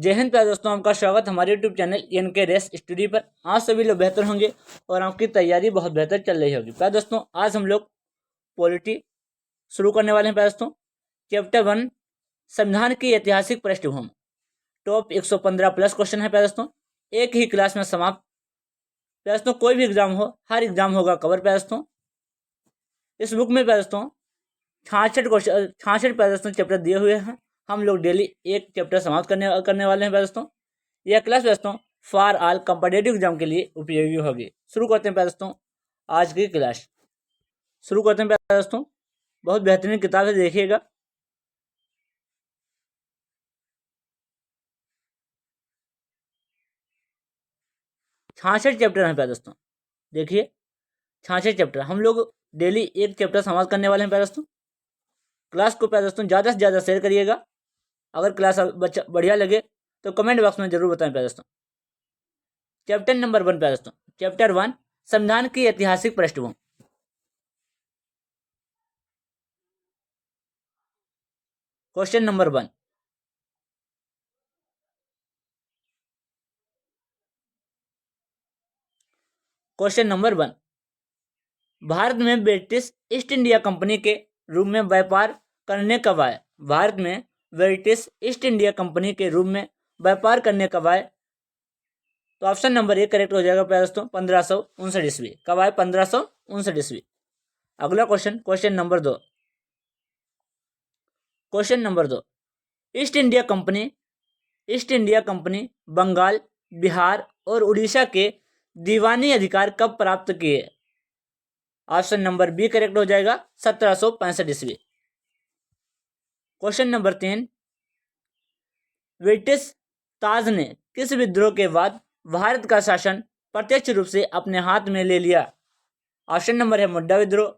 जय हिंद प्यारे दोस्तों, आपका स्वागत हमारे YouTube channel NK race study पर। आज सभी लोग बेहतर होंगे और आपकी तैयारी बहुत बेहतर चल रही होगी। प्यारे दोस्तों, आज हम लोग पॉलिटी शुरू करने वाले हैं। प्यारे दोस्तों, चैप्टर 1 संविधान की ऐतिहासिक पृष्ठभूमि। टॉप 115 प्लस क्वेश्चन है प्यारे दोस्तों, एक ही क्लास में समाप्त। प्यारे दोस्तों, कोई भी एग्जाम हो, हर एग्जाम होगा कवर। प्यारे दोस्तों, इस बुक में प्यारे दोस्तों 66 प्यारे दोस्तों चैप्टर दिए हुए हैं। हम लोग डेली एक चैप्टर समाप्त करने वाले हैं प्यारे दोस्तों। यह क्लास दोस्तों फॉर ऑल कॉम्पिटिटिव एग्जाम के लिए उपयोगी होगी। शुरू करते हैं प्यारे दोस्तों आज की क्लास। शुरू करते हैं प्यारे दोस्तों, बहुत बेहतरीन किताब है, देखिएगा। छाछठ चैप्टर हैं प्यारे दोस्तों, देखिए 66 चैप्टर। हम लोग डेली एक चैप्टर समाप्त करने वाले हैं प्यारे दोस्तों। क्लास को प्यारे दोस्तों ज़्यादा से ज़्यादा शेयर करिएगा। अगर क्लास बढ़िया लगे तो कमेंट बॉक्स में जरूर बताएं प्यारे दोस्तों। चैप्टर नंबर 1 प्यारे दोस्तों, चैप्टर 1 संविधान की ऐतिहासिक पृष्ठभूमि। Question number 1, question number 1, Bharat में ब्रिटिश ईस्ट इंडिया कंपनी के रूप में व्यापार करने कब आए? भारत में ब्रिटिश ईस्ट इंडिया कंपनी के रूप में व्यापार करने कब आए? तो ऑप्शन नंबर ए करेक्ट हो जाएगा प्यारे दोस्तों, 1559 ईस्वी। कब आए? 1559 ईस्वी। अगला question, question number 2, question number 2, East India company Bengal, Bihar और उड़ीसा के दीवानी अधिकार कब प्राप्त किए? ऑप्शन नंबर बी करेक्ट हो जाएगा, 1765 ईस्वी। क्वेश्चन नंबर 3, ब्रिटिश ताज ने किस विद्रोह के बाद भारत का शासन प्रत्यक्ष रूप से अपने हाथ में ले लिया? ऑप्शन नंबर है मुड्डा विद्रोह,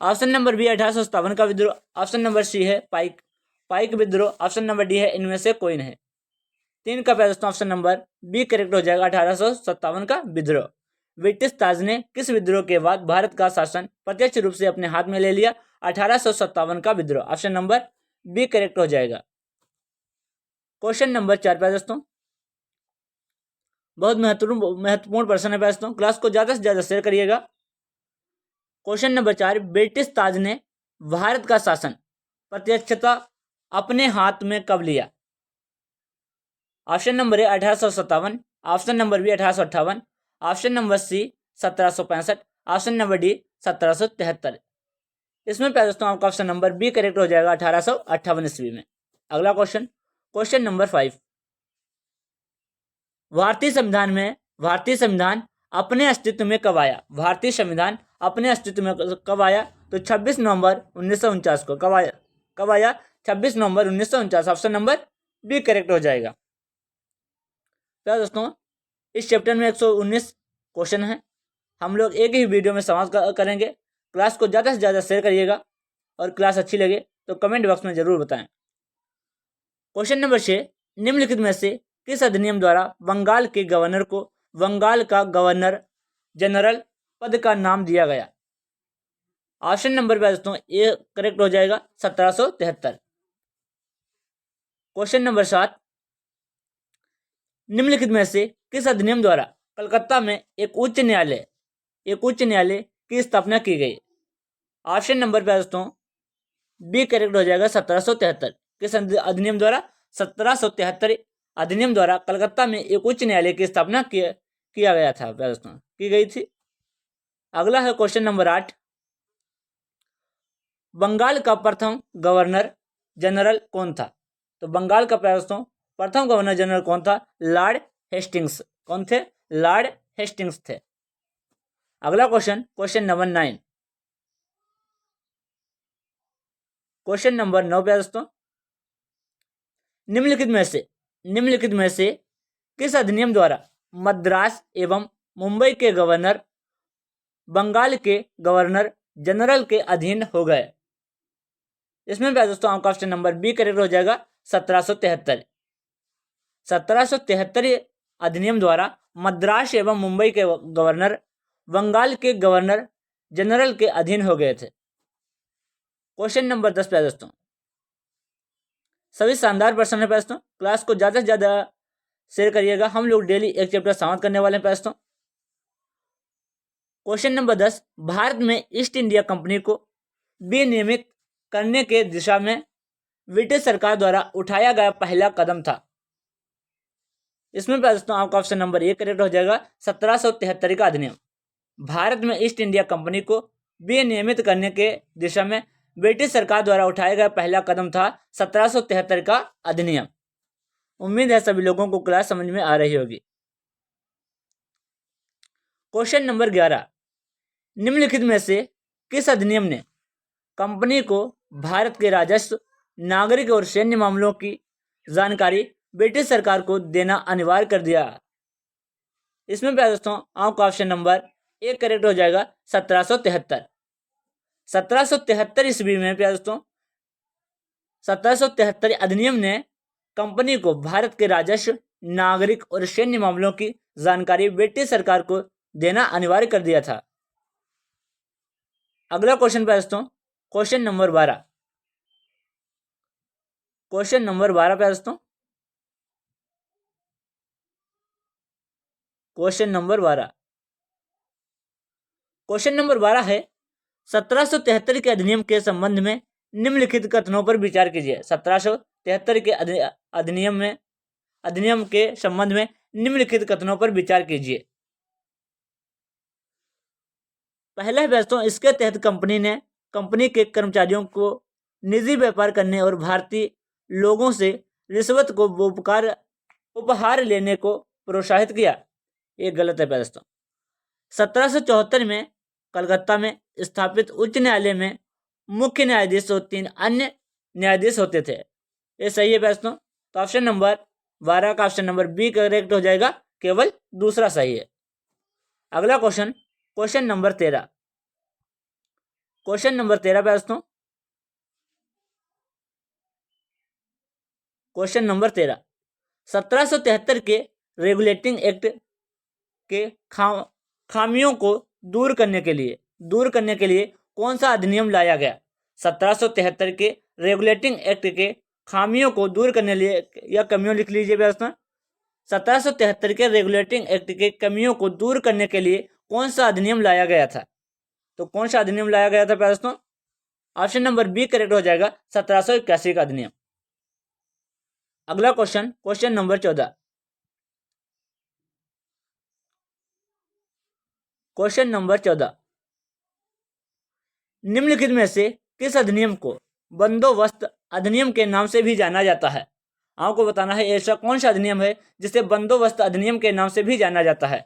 ऑप्शन नंबर बी 1857 का विद्रोह, ऑप्शन नंबर सी है पाइक विद्रोह, ऑप्शन नंबर डी है इनमें से कोई नहीं। 3 का प्यारे दोस्तों ऑप्शन नंबर बी करेक्ट हो जाएगा, 1857 का विद्रोह। ब्रिटिश ताज ने किस विद्रोह के बाद भारत का शासन प्रत्यक्ष रूप से अपने हाथ में ले लिया? 1857 का विद्रोह। ऑप्शन नंबर बी करेक्ट हो जाएगा। क्वेश्चन नंबर 4 प्यारे दोस्तों, बहुत महत्वपूर्ण प्रश्न है प्यारे दोस्तों, क्लास को ज्यादा से ज्यादा शेयर करिएगा। क्वेश्चन नंबर 4, ब्रिटिश ताज ने भारत का शासन प्रत्यक्षता अपने हाथ में कब लिया? Option number A 1857, option number B 1858, option number C 1765, option number D 1773। इसमें प्यारे दोस्तों आपका ऑप्शन नंबर बी करेक्ट हो जाएगा, 1858 ईस्वी में। अगला क्वेश्चन, क्वेश्चन नंबर 5, भारतीय संविधान अपने अस्तित्व में कब आया? भारतीय संविधान अपने अस्तित्व में कब आया? तो 26 नवंबर 1949 को। कब आया? 26 नवंबर 1949। ऑप्शन नंबर बी करेक्ट हो जाएगा। तो दोस्तों इस चैप्टर में 119 क्वेश्चन हैं, हम लोग एक ही वीडियो में समाप्त करेंगे। क्लास को ज़्यादा से ज़्यादा शेयर करिएगा और क्लास अच्छी लगे तो कमेंट बॉक्स में जरूर बताएं। क्वेश्चन नंबर 6, निम्नलिखित में से किस अधिनियम द्वारा बंगाल के गवर्नर को बंगाल का गवर्नर जनरल पद का नाम दिया गया? ऑप्शन नंबर पे दोस्तों ए करेक्ट हो जाएगा, 1773। क्वेश्चन नंबर 7, निम्नलिखित में से किस अधिनियम द्वारा कलकत्ता में एक उच्च न्यायालय की स्थापना की गई? ऑप्शन नंबर पे दोस्तों बी करेक्ट हो जाएगा, 1773। किस अधिनियम द्वारा? 1773 अधिनियम द्वारा कलकत्ता में एक उच्च न्यायालय की स्थापना किया गया था दोस्तों, की गई थी। अगला है क्वेश्चन नंबर 8, बंगाल का प्रथम गवर्नर जनरल कौन था? तो बंगाल का दोस्तों प्रथम गवर्नर जनरल कौन था? Lord Hastings. कौन थे? लॉर्ड हेस्टिंग्स थे। अगला question, question number 9, question number 9 पे दोस्तों, निम्नलिखित में से किस अधिनियम द्वारा मद्रास एवं मुंबई के गवर्नर बंगाल के गवर्नर जनरल के अधीन हो गए? इसमें दोस्तों आपका ऑप्शन नंबर बी करेक्ट हो जाएगा, 1773। 1773 अधिनियम द्वारा मद्रास एवं मुंबई के गवर्नर बंगाल के गवर्नर जनरल के अधीन हो गए थे। क्वेश्चन नंबर 10 पे दोस्तों, सभी शानदार प्रश्न है दोस्तों। क्लास को ज़्यादा से ज़्यादा शेयर करिएगा। हम लोग डेली एक चैप्टर समाप्त करने वाले हैं दोस्तों। क्वेश्चन नंबर 10, भारत में ईस्ट इंडिया कंपनी को विनियमित करने के दिशा में ब्रिटिश सरकार द्वारा उठाया गया पहला कदम था। इसमें दोस्तों आपका ऑप्शन नंबर ए करेक्ट हो जाएगा, 1773 का अधिनियम। भारत में ईस्ट इंडिया कंपनी को विनियमित करने के दिशा में ब्रिटिश सरकार द्वारा उठाया गया पहला कदम था 1773 का अधिनियम। उम्मीद है सभी लोगों को क्लास समझ में आ रही होगी। क्वेश्चन नंबर 11, निम्नलिखित में से किस अधिनियम ने कंपनी को भारत के राजस्व, नागरिक और सैन्य मामलों की जानकारी ब्रिटिश सरकार को देना अनिवार्य कर दिया? इसमें दोस्तों आपका ऑप्शन नंबर ए करेक्ट हो जाएगा, 1773। 1773 ईस्वी में दोस्तों 1773 अधिनियम ने कंपनी को भारत के राजस्व, नागरिक और सैन्य मामलों की जानकारी ब्रिटिश सरकार को देना अनिवार्य कर दिया था। अगला क्वेश्चन दोस्तों, क्वेश्चन नंबर 12। क्वेश्चन नंबर 12 दोस्तों, क्वेश्चन नंबर 12। क्वेश्चन नंबर 12 है, 1773 के अधिनियम के संबंध में निम्नलिखित कथनों पर विचार कीजिए। 1773 के अधिनियम के संबंध में निम्नलिखित कथनों पर विचार कीजिए। पहला है दोस्तों, इसके तहत कंपनी के कर्मचारियों को निजी व्यापार करने और भारतीय लोगों से रिश्वत को उपहार लेने को प्रोत्साहित किया। ये गलत है दोस्तों। 1774 में कलकत्ता में स्थापित उच्च न्यायालय में मुख्य न्यायाधीश और 3 अन्य न्यायाधीश होते थे। ये सही है दोस्तों। तो ऑप्शन नंबर 12 का ऑप्शन नंबर बी करेक्ट हो जाएगा, केवल दूसरा सही है। अगला question, question number 13। Question number 13 दोस्तों, क्वेश्चन नंबर 13, 1773 के रेगुलेटिंग एक्ट के खामियों को दूर करने के लिए कौन सा अधिनियम लाया गया? 1773 के रेगुलेटिंग एक्ट के खामियों को दूर करने के लिए, या कमियों लिख लीजिए दोस्तों, 1773 के रेगुलेटिंग एक्ट के कमियों को दूर करने के लिए कौन सा अधिनियम लाया गया था? तो कौन सा अधिनियम लाया गया था दोस्तों? ऑप्शन नंबर बी करेक्ट हो जाएगा, 1781 का अधिनियम। अगला question, question number 14। Question number 14, निम्नलिखित में से किस अधिनियम को बंदोबस्त अधिनियम के नाम से भी जाना जाता है? आपको बताना है ऐसा कौन सा अधिनियम है जिसे बंदोबस्त अधिनियम के नाम से भी जाना जाता है।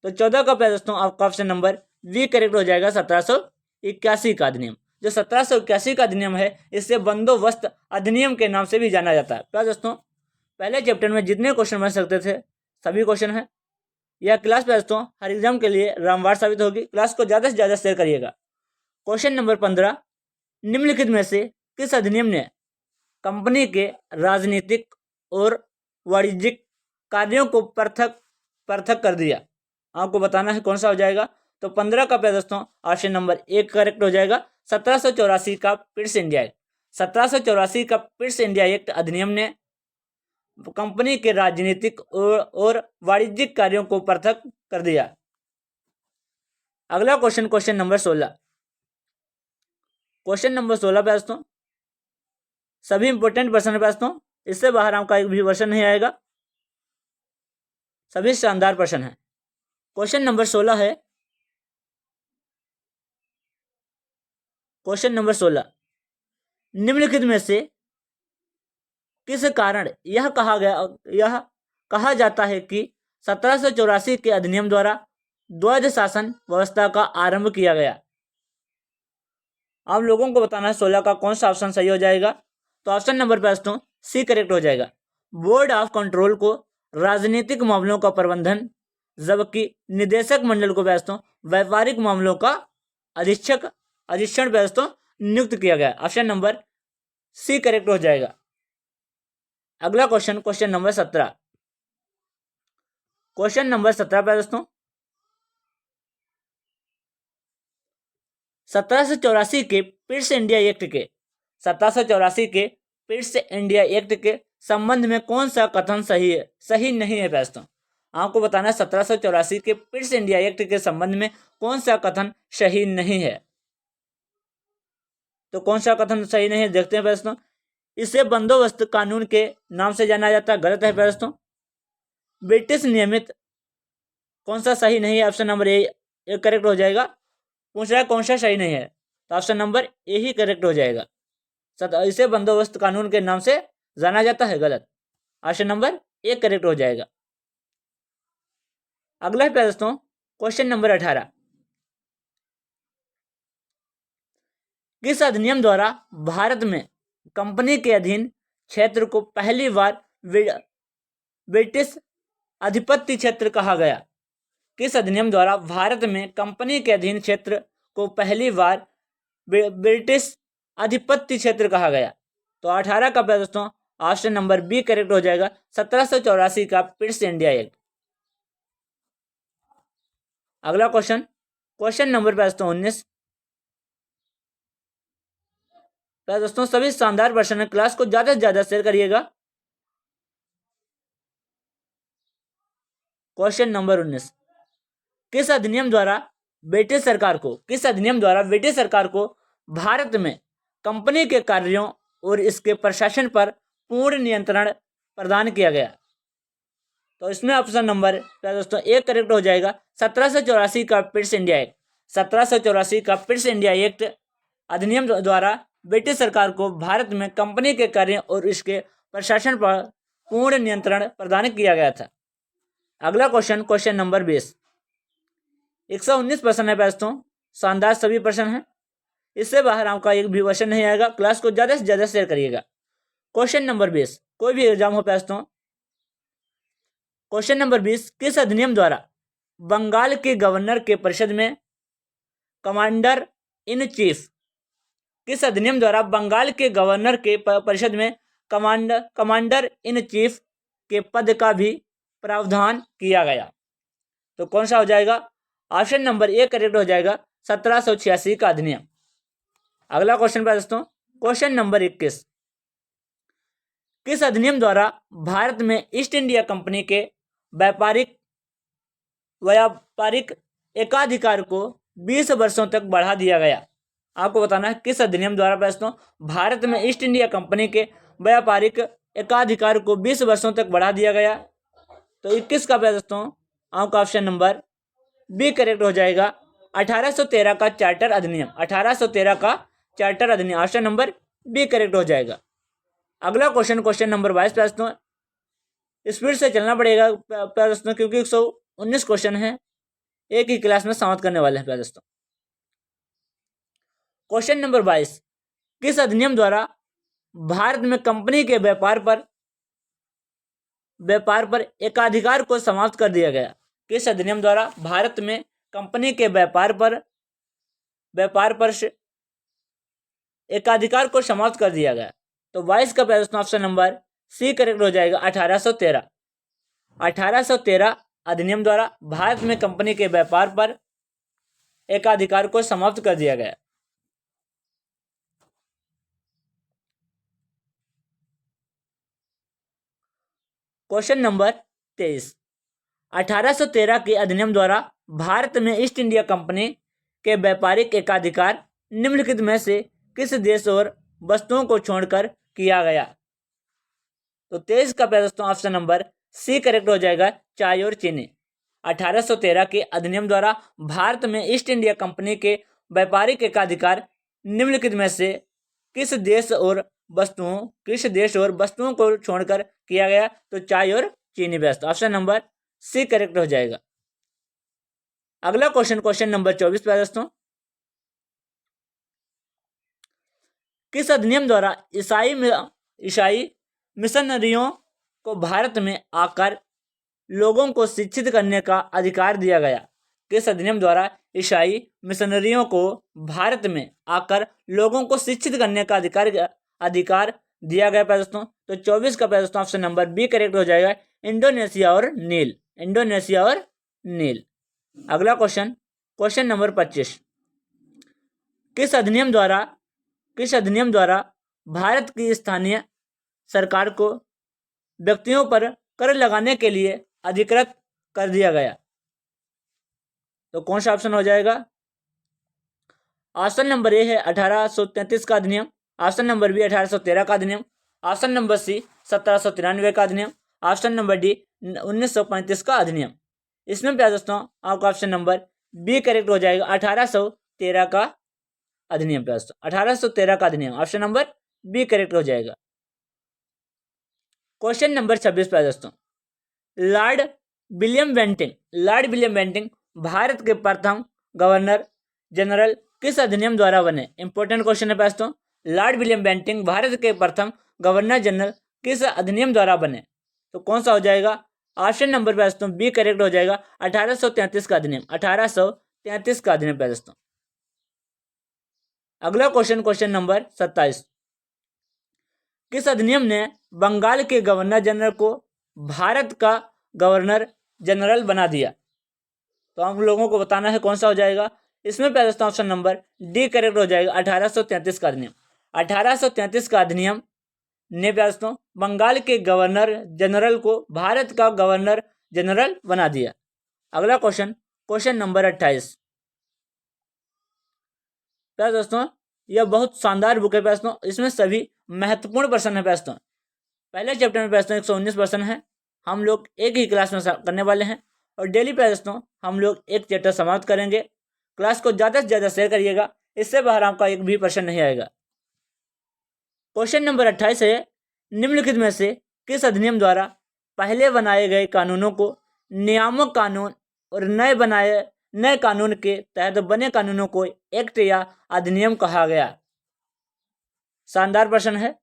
तो 14 का दोस्तों आपका ऑप्शन नंबर बी करेक्ट हो जाएगा, 1781 का अधिनियम। जो 1781 का अधिनियम है इससे बंदोबस्त अधिनियम के नाम से भी जाना जाता है। क्या दोस्तों, पहले चैप्टर में जितने क्वेश्चन बन सकते थे सभी क्वेश्चन है। यह क्लास दोस्तों हर एग्जाम के लिए रामबाण साबित होगी। क्लास को ज़्यादा से ज़्यादा शेयर करिएगा। क्वेश्चन नंबर 15, निम्नलिखित में से किस अधिनियम ने कंपनी के राजनीतिक और वाणिज्यिक कार्यों को पृथक कर दिया? आपको बताना है कौन सा हो जाएगा। तो 15 का दोस्तों ऑप्शन नंबर 1 करेक्ट हो जाएगा, 1784 का पिट्स इंडिया एक्ट। 1784 का पिट्स इंडिया एक्ट अधिनियम ने कंपनी के राजनीतिक और वाणिज्यिक कार्यों को पृथक कर दिया। अगला question, question number 16। Question number 16 दोस्तों सभी इंपोर्टेंट प्रश्न है दोस्तों, इससे बाहर आपका एक भी वर्षन नहीं आएगा, सभी शानदार प्रश्न है। क्वेश्चन नंबर 16 है, क्वेश्चन नंबर 16, निम्नलिखित में से किस कारण यह कहा जाता है कि 1784 के अधिनियम द्वारा द्वैध शासन व्यवस्था का आरंभ किया गया? आप लोगों को बताना है 16 का कौन सा ऑप्शन सही हो जाएगा। तो ऑप्शन नंबर दोस्तों सी करेक्ट हो जाएगा, बोर्ड ऑफ कंट्रोल को राजनीतिक मामलों का प्रबंधन, जबकि निदेशक मंडल को दोस्तों व्यापारिक मामलों का अधीक्षण दोस्तों नियुक्त किया गया। ऑप्शन नंबर सी करेक्ट हो जाएगा। अगला question, question number 17। Question number 17 पे दोस्तों 1784 के पिट्स इंडिया एक्ट के 1784 के पिट्स इंडिया एक्ट के संबंध में कौन सा कथन सही है, सही नहीं है दोस्तों? आपको बताना है 1784 के पिट्स इंडिया एक्ट के संबंध में कौन सा कथन सही नहीं है। तो कौन सा कथन सही नहीं है देखते हैं दोस्तों। इसे बंदोबस्त कानून के नाम से जाना जाता है, गलत है दोस्तों। ब्रिटिश नियमित, कौन सा सही नहीं है? ऑप्शन नंबर ए करेक्ट हो जाएगा। पूछ रहा है कौन सा सही नहीं है, तो ऑप्शन नंबर ए ही करेक्ट हो जाएगा। इसे बंदोबस्त कानून के नाम से जाना जाता है, गलत। ऑप्शन नंबर ए करेक्ट हो जाएगा। अगला है दोस्तों क्वेश्चन नंबर 18। किस अधिनियम द्वारा भारत में कंपनी के अधीन क्षेत्र को पहली बार ब्रिटिश आधिपत्य क्षेत्र कहा गया? किस अधिनियम द्वारा भारत में कंपनी के अधीन क्षेत्र को पहली बार ब्रिटिश आधिपत्य क्षेत्र कहा गया? तो 18 का दोस्तों ऑप्शन नंबर बी करेक्ट हो जाएगा, 1784 का पिट्स इंडिया एक्ट। अगला क्वेश्चन नंबर दोस्तों 19। दोस्तों सभी शानदार वर्षन है, क्लास को ज्यादा से ज्यादा शेयर करिएगा। Question number 19। किस अधिनियम द्वारा ब्रिटिश सरकार को भारत में कंपनी के कार्यों और इसके प्रशासन पर पूर्ण नियंत्रण प्रदान किया गया? तो इसमें ऑप्शन नंबर दोस्तों ए करेक्ट हो जाएगा, 1784 का पिट्स इंडिया एक्ट। 1784 का पिट्स इंडिया एक्ट अधिनियम द्वारा ब्रिटिश सरकार को भारत में कंपनी के कार्य और इसके प्रशासन पर पूर्ण नियंत्रण प्रदान किया गया था। अगला क्वेश्चन नंबर 20। 119 प्रश्न है दोस्तों, शानदार सभी प्रश्न हैं, इससे बाहर आपका एक भी क्वेश्चन नहीं आएगा। क्लास को ज्यादा से ज्यादा शेयर करिएगा। क्वेश्चन नंबर 20, कोई भी एग्जाम हो दोस्तों। क्वेश्चन नंबर 20, किस अधिनियम द्वारा बंगाल के गवर्नर के परिषद में कमांडर इन चीफ, किस अधिनियम द्वारा बंगाल के गवर्नर के परिषद में कमांडर इन चीफ के पद का भी प्रावधान किया गया? तो कौन सा हो जाएगा? ऑप्शन नंबर ए करेक्ट हो जाएगा, 1786 का अधिनियम। अगला क्वेश्चन दोस्तों क्वेश्चन नंबर 21। किस अधिनियम द्वारा भारत में ईस्ट इंडिया कंपनी के व्यापारिक एकाधिकार को 20 वर्षों तक बढ़ा दिया गया? आपको बताना है किस अधिनियम द्वारा दोस्तों भारत में ईस्ट इंडिया कंपनी के व्यापारिक एकाधिकार को 20 वर्षों तक बढ़ा दिया गया? तो 21 का दोस्तों आपका ऑप्शन नंबर बी करेक्ट हो जाएगा, 1813 का चार्टर अधिनियम। 1813 का चार्टर अधिनियम, ऑप्शन नंबर बी करेक्ट हो जाएगा। अगला क्वेश्चन नंबर 22 दोस्तों, स्पीड से चलना पड़ेगा दोस्तों क्योंकि 119 क्वेश्चन है, एक ही क्लास में समाप्त करने वाले हैं दोस्तों। क्वेश्चन नंबर 22, किस अधिनियम द्वारा भारत में कंपनी के व्यापार पर एकाधिकार को समाप्त कर दिया गया? किस अधिनियम द्वारा भारत में कंपनी के व्यापार पर एकाधिकार को समाप्त कर दिया गया? तो 22 का प्रश्न ऑप्शन नंबर सी करेक्ट हो जाएगा, 1813। 1813 अधिनियम द्वारा भारत में कंपनी के व्यापार पर एकाधिकार को समाप्त कर दिया गया। क्वेश्चन नंबर 23, 1813 के अधिनियम द्वारा भारत में ईस्ट इंडिया कंपनी के व्यापारिक एकाधिकार निम्नलिखित में से किस देश और वस्तुओं को छोड़कर किया गया? तो 23 का प्रश्न ऑप्शन नंबर सी करेक्ट हो जाएगा, चाय और चीनी। 1813 के अधिनियम द्वारा भारत में ईस्ट इंडिया कंपनी के व्यापारिक एकाधिकार निम्नलिखित में से किस देश और वस्तुओं को छोड़कर किया गया? तो चाय और चीनी best, option number C correct हो जाएगा। अगला क्वेश्चन नंबर 24 दोस्तों, किस अधिनियम द्वारा ईसाई मिशनरियों को भारत में आकर लोगों को शिक्षित करने का अधिकार दिया गया? किस अधिनियम द्वारा ईसाई मिशनरियों को भारत में आकर लोगों को शिक्षित करने का अधिकार दिया गया दोस्तों? तो 24 का दोस्तों ऑप्शन नंबर बी करेक्ट हो जाएगा, इंडोनेशिया और नील। अगला क्वेश्चन नंबर 25, किस अधिनियम द्वारा भारत की स्थानीय सरकार को व्यक्तियों पर कर लगाने के लिए अधिकृत कर दिया गया? तो कौन सा ऑप्शन हो जाएगा? ऑप्शन नंबर ए है 1833 का अधिनियम, ऑप्शन नंबर बी 1813 का अधिनियम, ऑप्शन नंबर सी 1793 का अधिनियम, ऑप्शन नंबर डी 1935 का अधिनियम। इसमें प्यारे दोस्तों आपका ऑप्शन नंबर बी करेक्ट हो जाएगा, 1813 का अधिनियम। प्यारे दोस्तों 1813 का अधिनियम, ऑप्शन नंबर बी करेक्ट हो जाएगा। क्वेश्चन नंबर 26 प्यारे दोस्तों, लॉर्ड विलियम बेंटिंक भारत के प्रथम गवर्नर जनरल किस अधिनियम द्वारा बने? इंपॉर्टेंट क्वेश्चन है दोस्तों। लॉर्ड विलियम बेंटिंक भारत के प्रथम गवर्नर जनरल किस अधिनियम द्वारा बने? तो कौन सा हो जाएगा? ऑप्शन नंबर दोस्तों बी करेक्ट हो जाएगा, 1833 का अधिनियम, 1833 का अधिनियम दोस्तों। अगला क्वेश्चन नंबर 27, किस अधिनियम ने बंगाल के गवर्नर जनरल को भारत का गवर्नर जनरल बना दिया? तो हम लोगों को बताना है कौन सा हो जाएगा। इसमें प्यारे दोस्तों ऑप्शन नंबर डी करेक्ट हो जाएगा, 1833 का अधिनियम। 1833 का अधिनियम ने प्यारे दोस्तों बंगाल के गवर्नर जनरल को भारत का गवर्नर जनरल बना दिया। अगला क्वेश्चन नंबर 28, प्यारे दोस्तों यह बहुत शानदार बुक है प्यारे दोस्तों, इसमें सभी महत्वपूर्ण प्रश्न है प्यारे दोस्तों। पहले चैप्टर में प्यारे दोस्तों 119 प्रश्न है, हम लोग एक ही क्लास में करने वाले हैं और डेली प्यारे दोस्तों हम लोग एक चैप्टर समाप्त करेंगे। क्लास को ज़्यादा से ज़्यादा शेयर करिएगा, इससे बाहर आपका एक भी प्रश्न नहीं आएगा। क्वेश्चन नंबर 28 है, निम्नलिखित में से किस अधिनियम द्वारा पहले बनाए गए कानूनों को नियामक कानून और नए कानून के तहत बने कानूनों को एक्ट या अधिनियम कहा गया? शानदार प्रश्न है।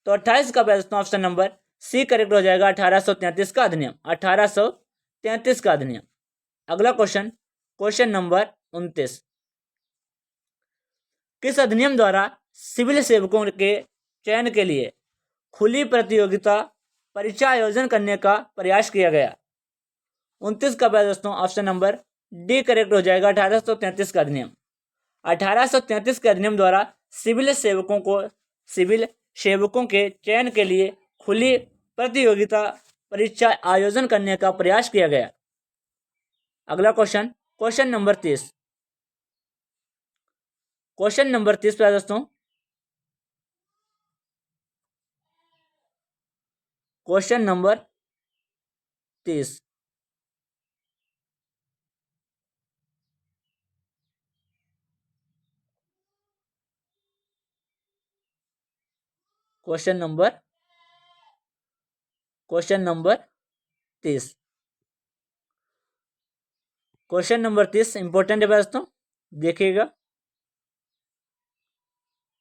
तो 28 का ऑप्शन नंबर सी करेक्ट हो जाएगा, 1833 का अधिनियम, 1833 का अधिनियम। अगला क्वेश्चन नंबर 29, किस अधिनियम द्वारा सिविल सेवकों के चयन के लिए खुली प्रतियोगिता परीक्षा आयोजन करने का प्रयास किया गया? 29 का दोस्तों ऑप्शन नंबर डी करेक्ट हो जाएगा, 1833 का अधिनियम। 1833 के अधिनियम द्वारा सिविल सेवकों के चयन के लिए खुली प्रतियोगिता परीक्षा आयोजन करने का प्रयास किया गया। अगला क्वेश्चन नंबर 30, क्वेश्चन नंबर 30 पे दोस्तों question number 30, question number 30, question number 30 important है दोस्तों, देखिएगा।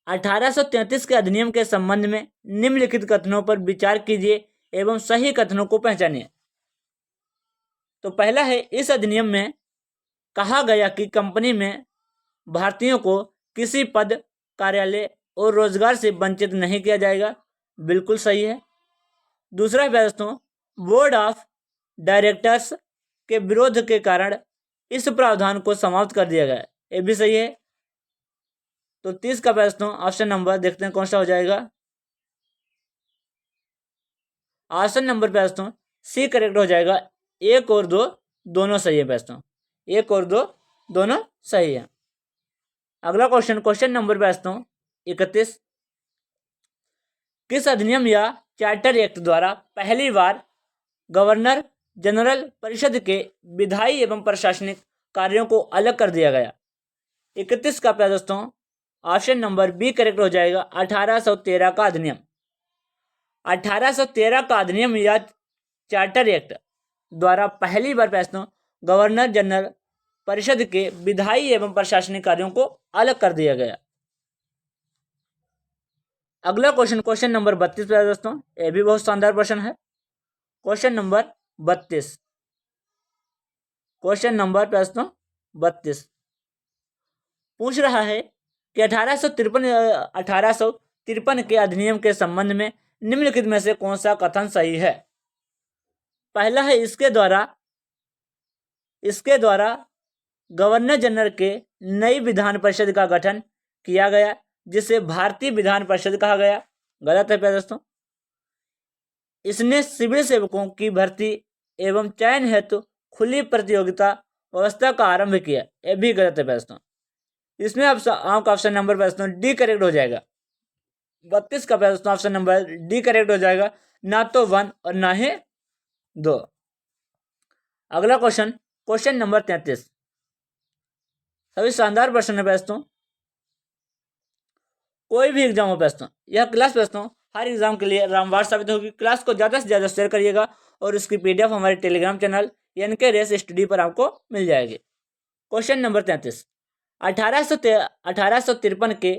1833 के अधिनियम के संबंध में निम्नलिखित कथनों पर विचार कीजिए एवं सही कथनों को पहचानिए। तो पहला है, इस अधिनियम में कहा गया कि कंपनी में भारतीयों को किसी पद, कार्यालय और रोजगार से वंचित नहीं किया जाएगा। बिल्कुल सही है। दूसरा है दोस्तों, बोर्ड ऑफ डायरेक्टर्स के विरोध के कारण इस प्रावधान को समाप्त कर दिया गया। ये भी सही है। तो 30 का दोस्तों ऑप्शन नंबर देखते हैं कौन सा हो जाएगा। ऑप्शन नंबर पे दोस्तों सी करेक्ट हो जाएगा। 1 और 2 दोनों सही है दोस्तों, 1 और 2 दोनों सही है। अगला क्वेश्चन नंबर पे दोस्तों 31, किस अधिनियम या चार्टर एक्ट द्वारा पहली बार गवर्नर जनरल परिषद के विधायी एवं प्रशासनिक कार्यों को अलग कर दिया गया? 31 का दोस्तों ऑप्शन नंबर बी करेक्ट हो जाएगा, 1813 का अधिनियम। 1813 का अधिनियम या चार्टर एक्ट द्वारा पहली बार दोस्तों गवर्नर जनरल परिषद के विधायी एवं प्रशासनिक कार्यों को अलग कर दिया गया। अगला क्वेश्चन नंबर 32 दोस्तों, ये भी बहुत शानदार प्रश्न है। क्वेश्चन नंबर 32, क्वेश्चन नंबर दोस्तों 32 पूछ रहा है कि 1853 के अधिनियम के संबंध में निम्नलिखित में से कौन सा कथन सही है? पहला है, इसके द्वारा गवर्नर जनरल के नई विधान परिषद का गठन किया गया जिसे भारतीय विधान परिषद कहा गया। गलत है दोस्तों। इसने सिविल सेवकों की भर्ती एवं चयन हेतु खुली प्रतियोगिता व्यवस्था का आरंभ किया। यह भी गलत है दोस्तों। इसमें आपका ऑप्शन नंबर दोस्तों डी करेक्ट हो जाएगा। 32 का दोस्तों ऑप्शन नंबर डी करेक्ट हो जाएगा, ना तो 1 और ना ही 2। अगला क्वेश्चन, क्वेश्चन नंबर 33, सभी शानदार प्रश्न है दोस्तों। कोई भी एग्जाम हो दोस्तों, यह क्लास दोस्तों हर एग्जाम के लिए रामबाण साबित होगी। क्लास को ज़्यादा से ज़्यादा शेयर करिएगा और उसकी PDF हमारे Telegram channel NK race study पर आपको मिल जाएगी। क्वेश्चन नंबर 33, 1853 के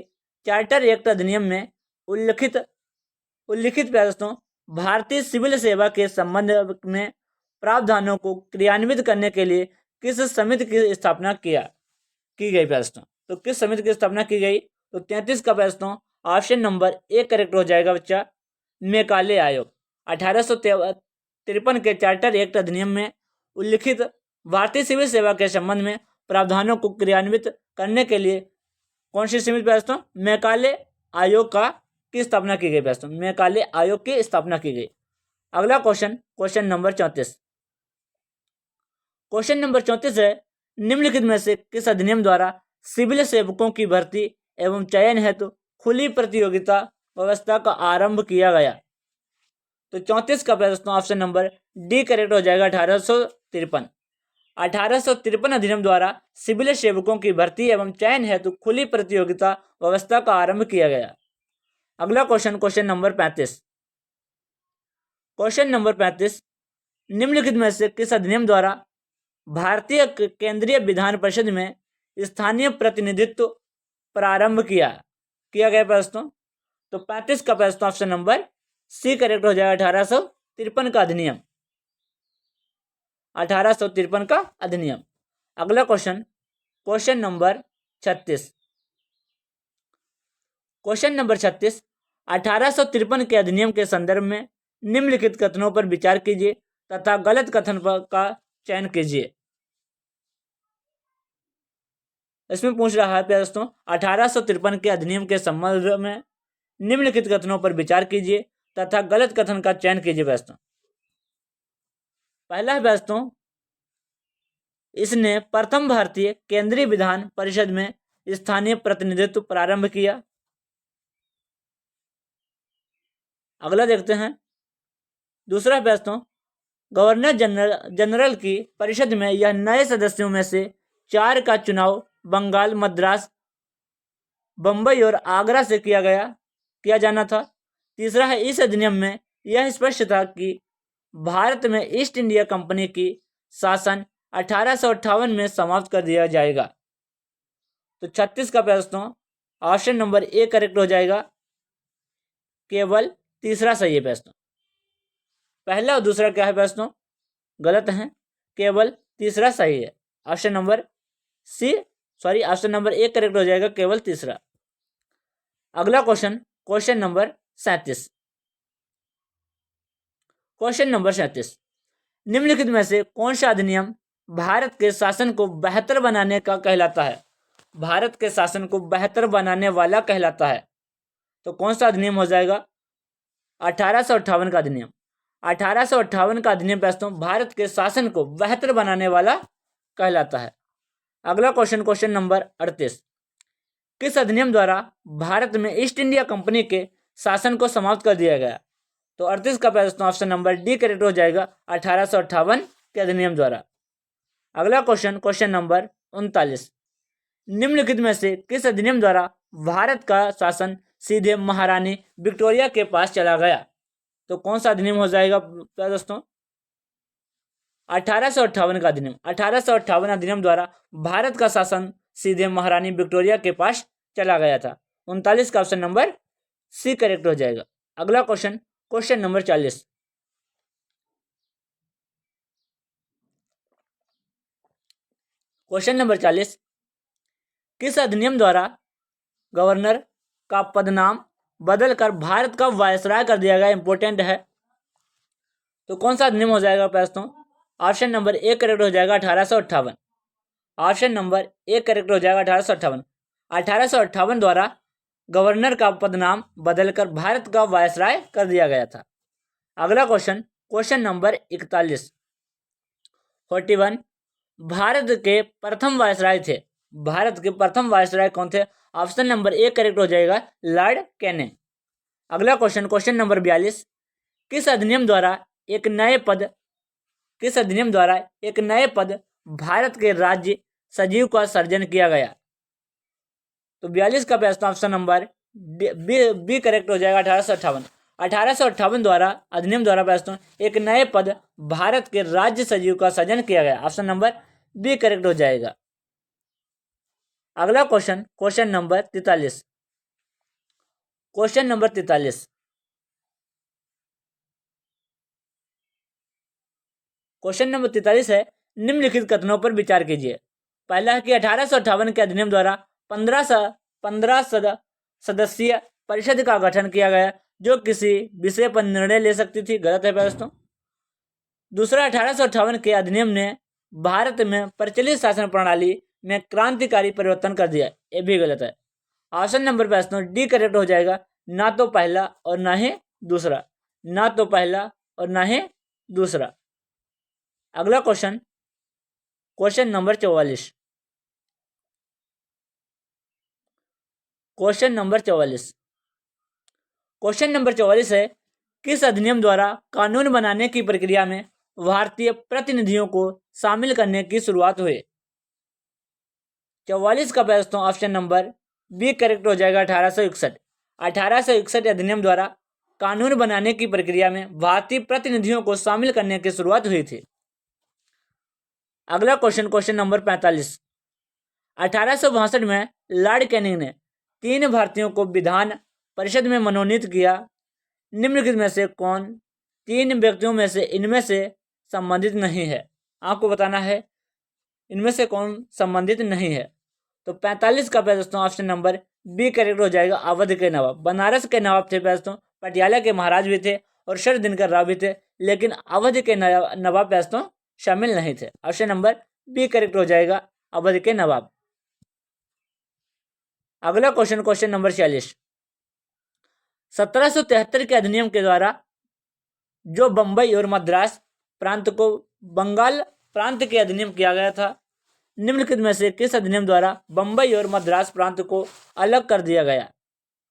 चार्टर एक्ट अधिनियम में उल्लिखित दोस्तों भारतीय सिविल सेवा के संबंध में प्रावधानों को क्रियान्वित करने के लिए किस समिति की स्थापना की गई दोस्तों? तो किस समिति की स्थापना की गई? तो 33 का दोस्तों ऑप्शन नंबर ए करेक्ट हो जाएगा बच्चा, मेकाले आयोग। 1853 के चार्टर एक्ट अधिनियम में उल्लिखित भारतीय सिविल सेवा के संबंध में प्रावधानों को क्रियान्वित करने के लिए कौन सी समिति दोस्तों? मेकाले आयोग की स्थापना की गई दोस्तों, मेकाले आयोग की स्थापना की गई। अगला question, question number 34। Question number 34 है, निम्नलिखित में से किस अधिनियम द्वारा सिविल सेवकों की भर्ती एवं चयन हेतु खुली प्रतियोगिता व्यवस्था का आरंभ किया गया? तो 34 का दोस्तों ऑप्शन नंबर डी करेक्ट हो जाएगा, 1853। 1853 अधिनियम द्वारा सिविल सेवकों की भर्ती एवं चयन हेतु खुली प्रतियोगिता व्यवस्था का आरंभ किया गया। अगला question, question number 35। Question number 35, निम्नलिखित में से किस अधिनियम द्वारा भारतीय केंद्रीय विधान परिषद में स्थानीय प्रतिनिधित्व प्रारंभ किया गया दोस्तों? तो 35 का दोस्तों ऑप्शन नंबर सी करेक्ट हो जाएगा, 1853 का अधिनियम, 1853 का अधिनियम। अगला question, question number 36। Question number 36, 1853 के अधिनियम के संदर्भ में निम्नलिखित कथनों पर विचार कीजिए तथा गलत कथन का चयन कीजिए। इसमें पूछ रहा है दोस्तों 1853 के अधिनियम के संबंध में निम्नलिखित कथनों पर विचार कीजिए तथा गलत कथन का चयन कीजिए दोस्तों। पहला है दोस्तों, इसने प्रथम भारतीय केंद्रीय विधान परिषद में स्थानीय प्रतिनिधित्व प्रारंभ किया। अगला देखते हैं, दूसरा दोस्तों, गवर्नर जनरल की परिषद में यह नए सदस्यों में से 4 का चुनाव बंगाल, मद्रास, बंबई और आगरा से किया जाना था। तीसरा है, इस अधिनियम में यह स्पष्ट था कि भारत में ईस्ट इंडिया कंपनी की शासन 1858 में समाप्त कर दिया जाएगा। तो 36 का दोस्तों ऑप्शन नंबर ए करेक्ट हो जाएगा, केवल तीसरा सही है दोस्तों। पहला और दूसरा क्या है दोस्तों? गलत है, केवल तीसरा सही है। Option number option number A correct हो जाएगा, केवल तीसरा। अगला question, question number 37। Question number 37, निम्नलिखित में से कौन सा अधिनियम भारत के शासन को बेहतर बनाने का कहलाता है? भारत के शासन को बेहतर बनाने वाला कहलाता है। तो कौन सा अधिनियम हो जाएगा? 1858 का अधिनियम। 1858 का अधिनियम दोस्तों भारत के शासन को बेहतर बनाने वाला कहलाता है। अगला क्वेश्चन, क्वेश्चन नंबर 38, किस अधिनियम द्वारा भारत में ईस्ट इंडिया कंपनी के शासन को समाप्त कर दिया गया? तो 38 का दोस्तों ऑप्शन नंबर डी करेक्ट हो जाएगा, 1858 के अधिनियम द्वारा। अगला क्वेश्चन, क्वेश्चन नंबर 39, निम्नलिखित में से किस अधिनियम द्वारा भारत का शासन सीधे महारानी विक्टोरिया के पास चला गया? तो कौन सा अधिनियम हो जाएगा दोस्तों? 1858 का अधिनियम। 1858 अधिनियम द्वारा भारत का शासन सीधे महारानी विक्टोरिया के पास चला गया था। 39 का ऑप्शन नंबर सी करेक्ट हो जाएगा। अगला question, question number 40, question number 40, किस अधिनियम द्वारा गवर्नर का पदनाम बदलकर भारत का वायसराय कर दिया गया? इंपॉर्टेंट है। तो कौन सा अधिनियम हो जाएगा दोस्तों? ऑप्शन नंबर ए करेक्ट हो जाएगा, 1858। ऑप्शन नंबर ए करेक्ट हो जाएगा, 1858। 1858 द्वारा गवर्नर का पदनाम बदलकर भारत का वायसराय कर दिया गया था। अगला क्वेश्चन, क्वेश्चन नंबर 41, 41, भारत के प्रथम वायसराय थे। भारत के प्रथम वायसराय कौन थे? ऑप्शन नंबर ए करेक्ट हो जाएगा, लॉर्ड कैनिंग। अगला क्वेश्चन, क्वेश्चन नंबर 42, किस अधिनियम द्वारा एक नए पद किस अधिनियम द्वारा एक नए पद भारत के राज्य सचिव का सर्जन किया गया? तो 42 का प्रश्न ऑप्शन नंबर बी करेक्ट हो जाएगा, 1858। 1858 द्वारा अधिनियम द्वारा प्रश्न एक नए पद भारत के राज्य सचिव का सृजन किया गया। ऑप्शन नंबर बी करेक्ट हो जाएगा। अगला question, question number 43, question number 43, question number 43 है, निम्नलिखित कथनों पर विचार कीजिए। पहला है कि 1858 के अधिनियम द्वारा 15 सदस्यीय परिषद का गठन किया गया जो किसी विषय पर निर्णय ले सकती थी। गलत है दोस्तों। दूसरा, 1858 के अधिनियम ने भारत में प्रचलित शासन प्रणाली में क्रांतिकारी परिवर्तन कर दिया। ये भी गलत है। ऑप्शन नंबर प्रश्न डी करेक्ट हो जाएगा, ना तो पहला और ना ही दूसरा, ना तो पहला और ना ही दूसरा। अगला question, question number 44, question number 44, question number 44 है, किस अधिनियम द्वारा कानून बनाने की प्रक्रिया में भारतीय प्रतिनिधियों को शामिल करने की शुरुआत हुई? 44 का प्रश्न ऑप्शन नंबर बी करेक्ट हो जाएगा, 1861। 1861 अधिनियम द्वारा कानून बनाने की प्रक्रिया में भारतीय प्रतिनिधियों को शामिल करने की शुरुआत हुई थी। अगला क्वेश्चन, क्वेश्चन नंबर 45, 1862 में लॉर्ड कैनिंग ने 3 भारतीयों को विधान परिषद में मनोनीत किया। निम्नलिखित में से कौन 3 व्यक्तियों में से इनमें से संबंधित नहीं है? आपको बताना है इनमें से कौन संबंधित नहीं है। तो 45 का प्रश्न ऑप्शन नंबर बी करेक्ट हो जाएगा, अवध के नवाब। बनारस के नवाब थे प्रश्न, पटियाला के महाराज भी थे और शर दिनकर राव भी थे, लेकिन अवध के नवाब प्रश्न शामिल नहीं थे। ऑप्शन नंबर बी करेक्ट हो जाएगा, अवध के नवाब। अगला क्वेश्चन, क्वेश्चन नंबर 46, 1773 के अधिनियम के द्वारा जो बंबई और मद्रास प्रांत को बंगाल प्रांत के अधिनियम किया गया था, निम्नलिखित में से किस अधिनियम द्वारा बंबई और मद्रास प्रांत को अलग कर दिया गया?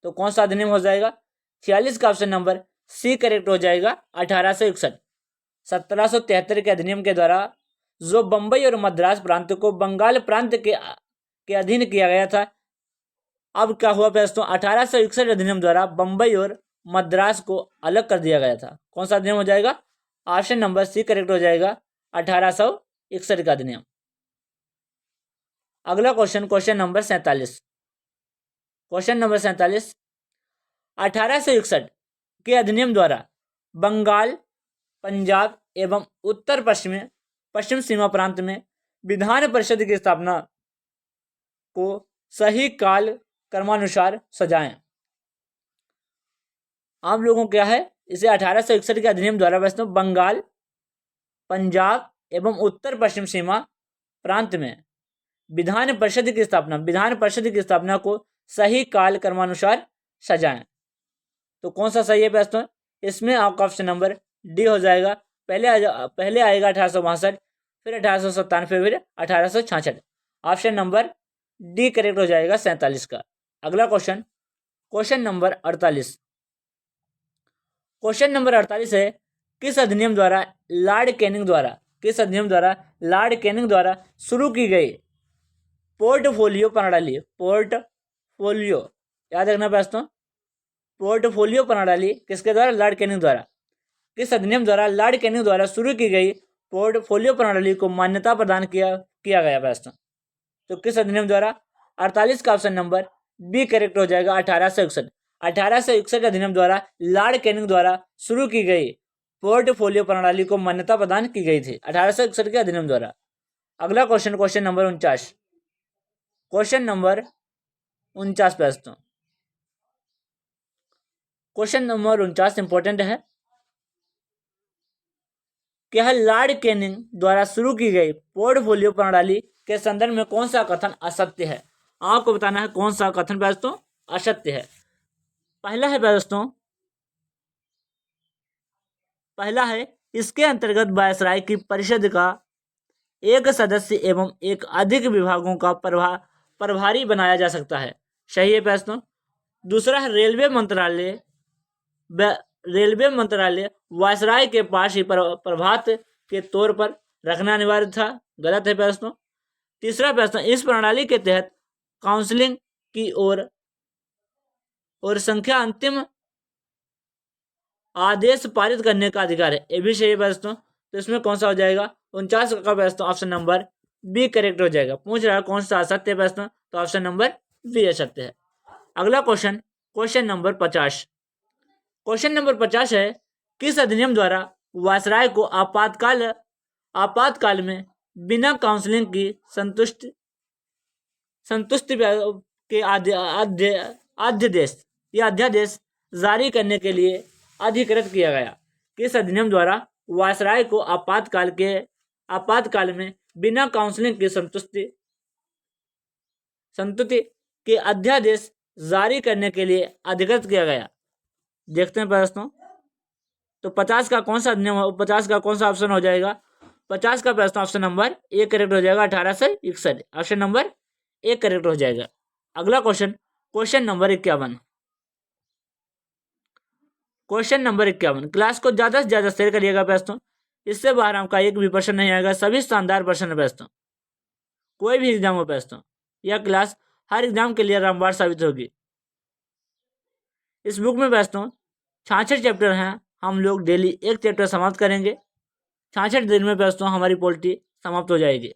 तो कौन सा अधिनियम हो जाएगा? 46 का ऑप्शन नंबर सी करेक्ट हो जाएगा, 1861। 1773 के अधिनियम के द्वारा जो बंबई और मद्रास प्रांत को बंगाल प्रांत के अधीन किया गया था। अब क्या हुआ प्रश्न? 1861 अधिनियम द्वारा बंबई और मद्रास को अलग कर दिया गया था। कौन सा अधिनियम हो जाएगा? ऑप्शन नंबर सी करेक्ट हो जाएगा, 1861 का अधिनियम। अगला question, question number 47, question number 47, 1861 के अधिनियम द्वारा बंगाल, पंजाब एवं उत्तर पश्चिम सीमा प्रांत में विधान परिषद की स्थापना को सही काल क्रमानुसार सजाएं। आप लोगों को क्या है, इसे 1861 के अधिनियम द्वारा प्रश्न बंगाल, पंजाब एवं उत्तर पश्चिम सीमा प्रांत में विधान परिषद की स्थापना को सही काल क्रमानुसार सजाएं। तो कौन सा सही है प्रश्न? इसमें आपका ऑप्शन नंबर डी हो जाएगा। पहले आएगा 1862, फिर 1897, फिर 1866। ऑप्शन नंबर डी करेक्ट हो जाएगा 47 का। अगला question, question number 48, question number 48 है, किस अधिनियम द्वारा लॉर्ड कैनिंग द्वारा शुरू की गई पोर्टफोलियो प्रणाली, याद रखना प्रश्न, पोर्टफोलियो प्रणाली किसके द्वारा? लॉर्ड कैनिंग द्वारा। किस अधिनियम द्वारा लॉर्ड कैनिंग द्वारा शुरू की गई पोर्टफोलियो प्रणाली को मान्यता प्रदान किया गया प्रश्न? तो किस अधिनियम द्वारा? 48 का ऑप्शन नंबर बी करेक्ट हो जाएगा, 1861। 1861 अधिनियम द्वारा लॉर्ड कैनिंग द्वारा शुरू की गई पोर्टफोलियो प्रणाली को मान्यता प्रदान की गई थी 1861 के अधिनियम द्वारा। अगला question, question number 49, question number 49 प्रश्न, क्वेश्चन नंबर 49 इंपॉर्टेंट है। क्या लॉर्ड कैनिंग द्वारा शुरू की गई पोर्टफोलियो प्रणाली के संदर्भ में कौन सा कथन असत्य है? आपको बताना है कौन सा कथन प्रश्नों असत्य है। पहला है प्रश्नों, पहला है, इसके अंतर्गत वायसराय की परिषद का एक सदस्य एवं एक अधिक विभागों का प्रभारी बनाया जा सकता है। सही है प्रश्न। दूसरा है, रेलवे मंत्रालय वायसराय के पास ही प्रभात के तौर पर रखना अनिवार्य था। गलत है प्रश्न। तीसरा प्रश्न, इस प्रणाली के तहत काउंसिलिंग की और संख्या अंतिम आदेश पारित करने का अधिकार है। ये भी सही है प्रश्न। तो इसमें कौन सा हो जाएगा? 49 का प्रश्न ऑप्शन नंबर बी करेक्ट हो जाएगा। पूछ रहा है कौन सा असत्य प्रश्न, तो ऑप्शन नंबर बी असत्य है। अगला क्वेश्चन नंबर 50। क्वेश्चन नंबर 50 है, किस अधिनियम द्वारा वायसराय को आपातकाल में बिना काउंसिलिंग की संतुष्टि के अध्यादेश जारी करने के लिए अधिकृत किया गया? किस अधिनियम द्वारा वायसराय को आपातकाल में बिना काउंसिलिंग की संतुष्टि के अध्यादेश जारी करने के लिए अधिकृत किया गया? देखते हैं प्रश्नों। तो 50 का कौन सा अधिनियम, 50 का कौन सा ऑप्शन हो जाएगा? 50 का प्रश्न ऑप्शन नंबर ए करेक्ट हो जाएगा। 1861 ऑप्शन नंबर ए करेक्ट हो जाएगा। अगला question number 51। Question number 51, class को ज्यादा से ज्यादा शेयर करिएगा प्रश्नों, इससे बाहर आपका एक भी प्रश्न नहीं आएगा। सभी शानदार प्रश्न प्रश्नों, कोई भी एग्जाम हो प्रश्नों, यह क्लास हर एग्जाम के लिए रामबाण साबित होगी। इस बुक में प्रश्नों 66 चैप्टर हैं। हम लोग डेली एक चैप्टर समाप्त करेंगे। 66 दिन में प्रश्नों हमारी पॉलिटी समाप्त हो जाएगी।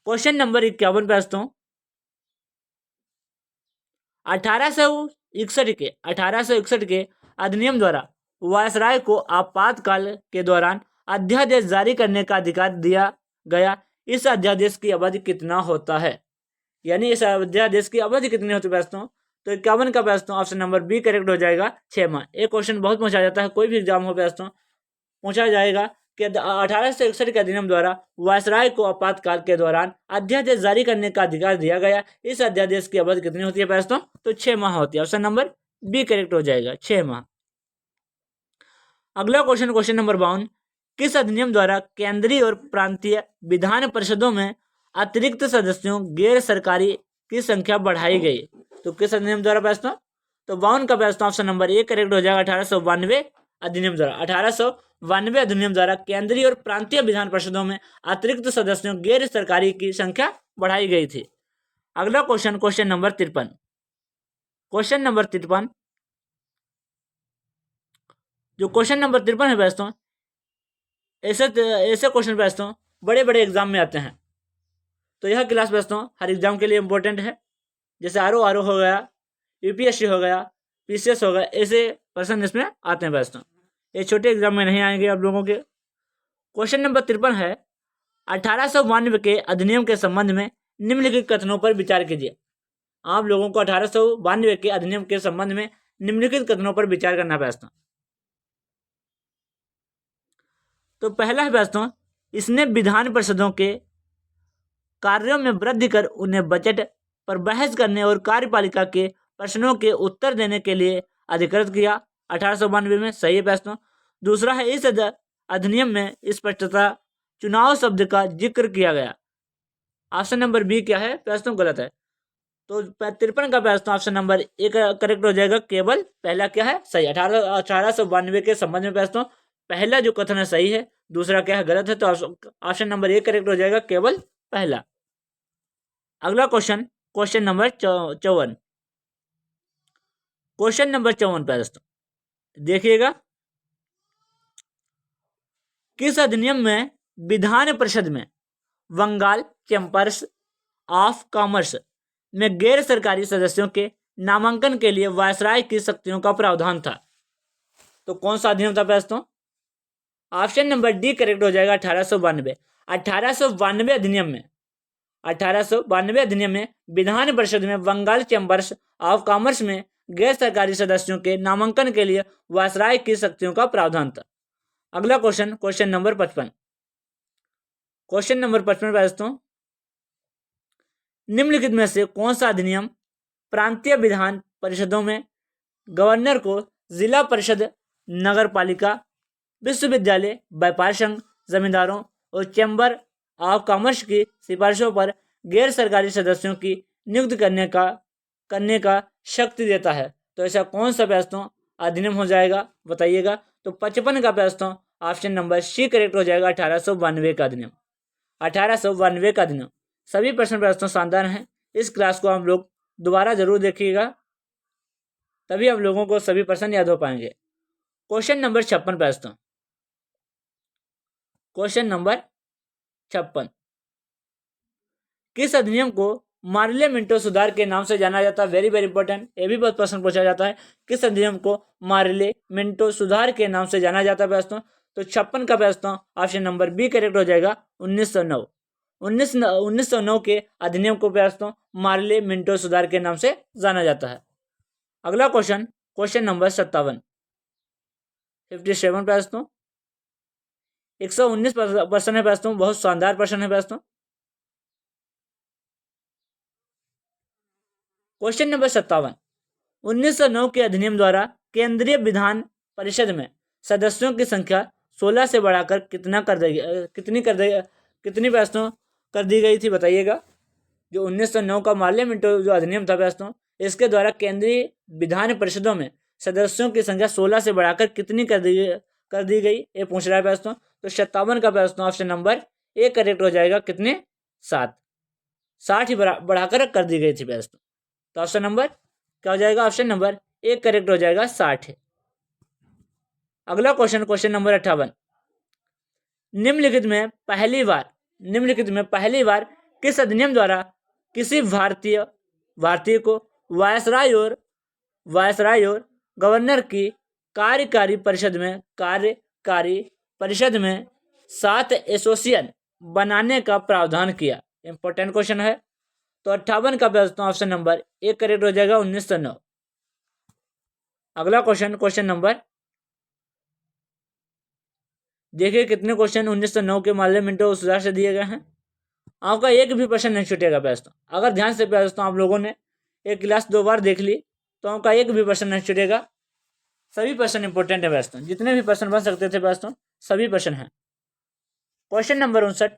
क्वेश्चन नंबर 51 प्रश्नों, 1861 के अधिनियम द्वारा वायसराय को आपातकाल के दौरान अध्यादेश जारी करने का अधिकार दिया गया। इस अध्यादेश की अवधि कितना होता है? यानी इस अध्यादेश की अवधि कितनी होती है प्रश्नों? तो 51 का प्रश्न ऑप्शन नंबर बी करेक्ट हो जाएगा, 6 माह। एक क्वेश्चन बहुत पूछा जाता है, कोई भी एग्जाम हो प्रश्नों पूछा जाएगा कि 1861 के अधिनियम द्वारा वायसराय को आपातकाल के दौरान अध्यादेश जारी करने का अधिकार दिया गया। इस अध्यादेश की अवधि कितनी होती है प्रश्नों? तो 6 माह होती है। ऑप्शन नंबर बी करेक्ट हो जाएगा, 6 माह। अगला क्वेश्चन नंबर 52, किस अधिनियम द्वारा केंद्रीय और प्रांतीय विधान परिषदों में अतिरिक्त सदस्यों गैर सरकारी की संख्या बढ़ाई गई? तो किस अधिनियम द्वारा प्रश्न? तो 52 का प्रश्न ऑप्शन नंबर ए करेक्ट हो जाएगा, 1892 अधिनियम द्वारा। 1892 अधिनियम द्वारा केंद्रीय और प्रांतीय विधान परिषदों में अतिरिक्त सदस्यों गैर सरकारी की संख्या बढ़ाई गई थी। अगला क्वेश्चन नंबर 53। क्वेश्चन नंबर 53, जो क्वेश्चन नंबर 53 है प्रश्नों, ऐसे क्वेश्चन प्रश्नों बड़े बड़े एग्जाम में आते हैं। तो यह क्लास प्रश्नों हर एग्जाम के लिए इंपॉर्टेंट है। जैसे आर हो गया, यूपीएससी हो गया, पीसीएस हो गया, ऐसे प्रश्न इसमें आते हैं प्रश्न। ये छोटे एग्जाम में नहीं आएंगे आप लोगों के। क्वेश्चन नंबर 53 है, 1892 के अधिनियम के संबंध में निम्नलिखित कथनों पर विचार कीजिए। आप लोगों को 1892 के अधिनियम के संबंध में निम्नलिखित कथनों पर विचार करना प्रश्न। तो पहला है प्रश्न, इसने विधान परिषदों के कार्यों में वृद्धि कर उन्हें बजट पर बहस करने और कार्यपालिका के प्रश्नों के उत्तर देने के लिए अधिकृत किया। 1892 में, सही है प्रश्न। दूसरा है, इस अधिनियम में स्पष्टता चुनाव शब्द का जिक्र किया गया। ऑप्शन नंबर बी क्या है प्रश्न? गलत है। तो 53 का प्रश्न ऑप्शन नंबर एक करेक्ट हो जाएगा, केवल पहला क्या है? सही। 1892 के संबंध में प्रश्न पहला जो कथन है सही है, दूसरा क्या है? गलत है। तो ऑप्शन नंबर एक करेक्ट हो जाएगा, केवल पहला। अगला क्वेश्चन नंबर 54। क्वेश्चन नंबर 54 प्रश्न देखिएगा, किस अधिनियम में विधान परिषद में बंगाल चैंबर्स ऑफ कॉमर्स में गैर सरकारी सदस्यों के नामांकन के लिए वायसराय की शक्तियों का प्रावधान था? तो कौन सा अधिनियम था प्रश्न? ऑप्शन नंबर डी करेक्ट हो जाएगा, 1892। 1892 अधिनियम में विधान परिषद में बंगाल चैंबर्स ऑफ कॉमर्स में गैर सरकारी सदस्यों के नामांकन के लिए वायसराय की शक्तियों का प्रावधान था। अगला क्वेश्चन नंबर 55। क्वेश्चन नंबर 55 प्रश्नों, निम्नलिखित में से कौन सा अधिनियम प्रांतीय विधान परिषदों में गवर्नर को जिला परिषद, नगर पालिका विश्वविद्यालय, व्यापार संघ, जमींदारों और चैम्बर ऑफ कॉमर्स की सिफारिशों पर गैर सरकारी सदस्यों की नियुक्ति करने का शक्ति देता है। तो ऐसा कौन सा दोस्तों अधिनियम हो जाएगा, बताइएगा। तो 55 का दोस्तों ऑप्शन नंबर सी करेक्ट हो जाएगा, 1892 का अधिनियम, 1892 का अधिनियम। सभी प्रश्न दोस्तों शानदार हैं। इस क्लास को हम लोग दोबारा जरूर देखिएगा, तभी हम लोगों को सभी प्रश्न याद हो पाएंगे। क्वेश्चन नंबर 56 दोस्तों, क्वेश्चन नंबर 56, किस अधिनियम को मार्ले मिंटो सुधार के नाम से जाना जाता है? वेरी वेरी इंपॉर्टेंट, ये भी बहुत प्रश्न पूछा जाता है। किस अधिनियम को मार्ले मिंटो सुधार के नाम से जाना जाता है दोस्तों? तो 56 का दोस्तों ऑप्शन नंबर बी करेक्ट हो जाएगा, 1909। 1909 के अधिनियम को दोस्तों मार्ले मिंटो सुधार के नाम से जाना जाता है। अगला क्वेश्चन, क्वेश्चन नंबर 57, 57 दोस्तों 119 प्रश्न है दोस्तों, बहुत शानदार प्रश्न है दोस्तों। क्वेश्चन नंबर 57, 1909 के अधिनियम द्वारा केंद्रीय विधान परिषद में सदस्यों की संख्या 16 से बढ़ाकर कितनी दोस्तों कर दी गई थी, बताइएगा। जो 1909 का मार्ले मिंटो जो अधिनियम था दोस्तों, इसके द्वारा केंद्रीय विधान परिषदों में सदस्यों की संख्या 16 से बढ़ाकर कितनी कर दी गई, ये पूछ रहा है दोस्तों। तो 57 का दोस्तों ऑप्शन नंबर ए करेक्ट हो जाएगा, कितने? 7 ही बढ़ाकर कर दी गई थी दोस्तों। तो ऑप्शन नंबर क्या हो जाएगा? ऑप्शन नंबर ए करेक्ट हो जाएगा, 60 है। अगला क्वेश्चन, क्वेश्चन नंबर 58, निम्नलिखित में पहली बार किस अधिनियम द्वारा किसी भारतीय को वायसराय और गवर्नर की कार्यकारी परिषद में 7 एसोसिएशन बनाने का प्रावधान किया? इंपॉर्टेंट क्वेश्चन है। तो 58 का ऑप्शन नंबर ए करेक्ट हो जाएगा, 1909। अगला क्वेश्चन, क्वेश्चन नंबर देखिए कितने क्वेश्चन 1909 के मार्ले मिंटो सुधार से दिए गए हैं। आपका एक भी प्रश्न नहीं छूटेगा दोस्तों। अगर ध्यान से दोस्तों आप लोगों ने एक क्लास 2 बार देख ली तो आपका एक भी प्रश्न नहीं छूटेगा। सभी प्रश्न इंपॉर्टेंट है दोस्तों, जितने भी प्रश्न बन सकते थे दोस्तों सभी प्रश्न हैं। क्वेश्चन नंबर 59,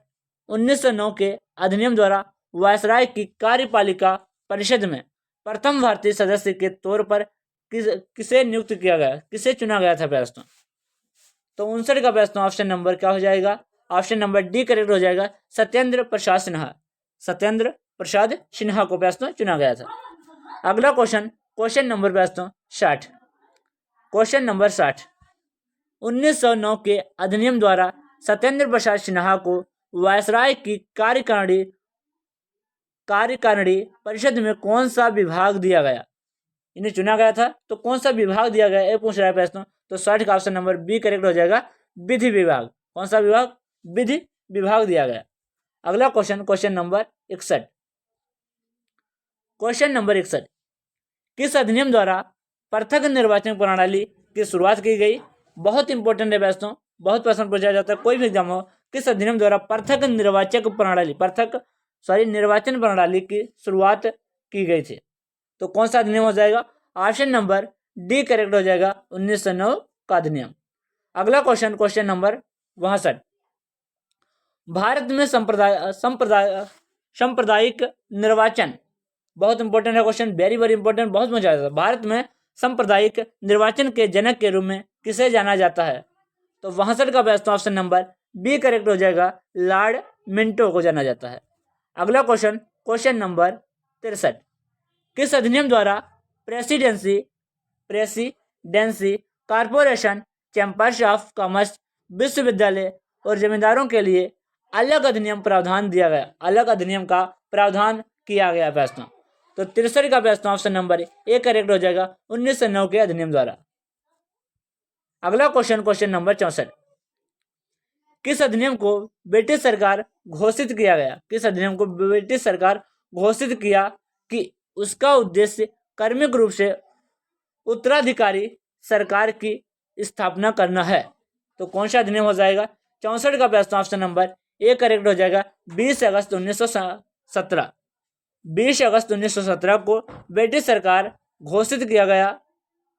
1909 के अधिनियम द्वारा वायसराय की कार्यपालिका परिषद में प्रथम भारतीय सदस्य के तौर पर किसे नियुक्त किया गया, किसे चुना गया था दोस्तों? तो 59 का दोस्तों ऑप्शन नंबर क्या हो जाएगा? ऑप्शन नंबर डी करेक्ट हो जाएगा, सत्येंद्र प्रसाद सिन्हा को दोस्तों चुना गया था। अगला क्वेश्चन, क्वेश्चन नंबर दोस्तों 60, क्वेश्चन नंबर 60, 1909 के अधिनियम द्वारा सत्येंद्र प्रसाद सिन्हा को वायसराय की कार्यकारिणी परिषद में कौन सा विभाग दिया गया? इन्हें चुना गया था तो कौन सा विभाग दिया गया, ये पूछ रहा है प्रश्न। तो 60 का ऑप्शन नंबर बी करेक्ट हो जाएगा, विधि विभाग। कौन सा विभाग? विधि विभाग दिया गया। अगला question, question number 61, question number 61, किस अधिनियम द्वारा पृथक निर्वाचन प्रणाली की शुरुआत की गई? बहुत इंपॉर्टेंट है दोस्तों, बहुत प्रश्न पूछा जाता है कोई भी एग्जाम हो। किस अधिनियम द्वारा पृथक निर्वाचन प्रणाली की शुरुआत की गई थी? तो कौन सा अधिनियम हो जाएगा? ऑप्शन नंबर डी करेक्ट हो जाएगा, 1909 का अधिनियम। अगला क्वेश्चन, क्वेश्चन नंबर 62, भारत में सांप्रदायिक निर्वाचन, बहुत इंपॉर्टेंट है क्वेश्चन, वेरी वेरी इंपॉर्टेंट, बहुत मजा आता है। भारत में सांप्रदायिक निर्वाचन के जनक के रूप में किसे जाना जाता है? तो 62 का best option number B correct हो जाएगा, लॉर्ड मिंटो को जाना जाता है। अगला क्वेश्चन, क्वेश्चन नंबर 63, किस अधिनियम द्वारा presidency corporation, chambers of commerce, विश्वविद्यालय और जमींदारों के लिए अलग अधिनियम प्रावधान दिया गया? अलग अधिनियम का प्रावधान किया गया प्रश्न। तो 63 का प्रश्न ऑप्शन नंबर ए करेक्ट हो जाएगा, 1909 के अधिनियम द्वारा। अगला क्वेश्चन, क्वेश्चन नंबर 64, किस अधिनियम को ब्रिटिश सरकार घोषित किया गया? किस अधिनियम को ब्रिटिश सरकार घोषित किया कि उसका उद्देश्य कार्मिक रूप से उत्तराधिकारी सरकार की स्थापना करना है? तो कौन सा अधिनियम हो जाएगा? 64 का प्रश्न ऑप्शन नंबर ए करेक्ट हो जाएगा, 20 अगस्त 1917। 20 अगस्त 1917 को ब्रिटिश सरकार घोषित किया गया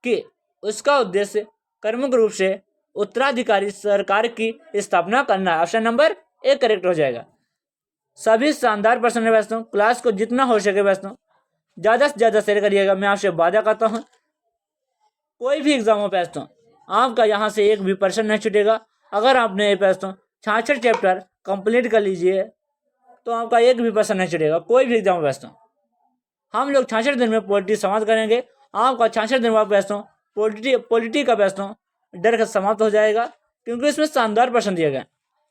कि उसका उद्देश्य कार्मिक रूप से उत्तराधिकारी सरकार की स्थापना करना। ऑप्शन नंबर ए करेक्ट हो जाएगा। सभी शानदार प्रश्न है दोस्तों, क्लास को जितना हो सके दोस्तों ज्यादा से ज्यादा शेयर करिएगा। मैं आपसे वादा करता हूँ कोई भी एग्जाम हो दोस्तों आपका यहाँ से एक भी पर्सन नहीं छूटेगा। अगर आपने ये दोस्तों 66 चैप्टर कंप्लीट कर लीजिए तो आपका एक भी पर्सन नहीं छूटेगा कोई भी एग्जाम दोस्तों। हम लोग 66 दिन में पॉलिटी समाप्त करेंगे। आपका 66 दिन बाद दोस्तों पॉलिटी का दोस्तों डर समाप्त हो जाएगा, क्योंकि इसमें शानदार प्रश्न दिए गए।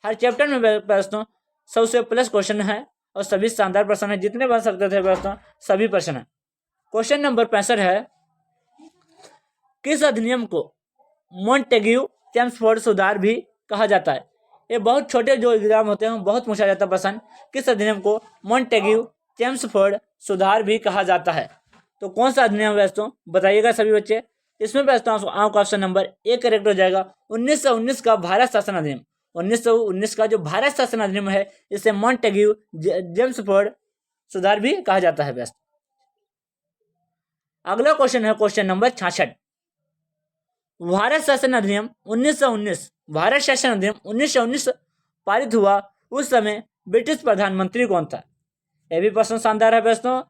हर चैप्टर में दोस्तों 100 से प्लस क्वेश्चन है और सभी शानदार प्रश्न है, जितने बन सकते थे दोस्तों सभी प्रश्न है। क्वेश्चन नंबर 65 है, किस अधिनियम को मॉन्टेग्यू चेम्सफोर्ड सुधार भी कहा जाता है। ये बहुत छोटे जो एग्जाम होते हैं बहुत पूछा जाता है प्रश्न, किस अधिनियम को मॉन्टेग्यू चेम्सफोर्ड सुधार भी कहा जाता है। तो कौन सा अधिनियम दोस्तों बताइएगा सभी बच्चे। इसमें दोस्तों आपका ऑप्शन नंबर ए करेक्ट हो जाएगा। 1919 का भारत शासन अधिनियम, 1919 का जो भारत शासन अधिनियम है इसे मॉन्टेग्यू चेम्सफोर्ड सुधार भी कहा जाता है दोस्तों। अगला क्वेश्चन है क्वेश्चन नंबर 66, भारत शासन अधिनियम 1919, भारत शासन अधिनियम 1919 पारित हुआ उस समय ब्रिटिश प्रधानमंत्री कौन था। यह भी प्रश्न शानदार है दोस्तों।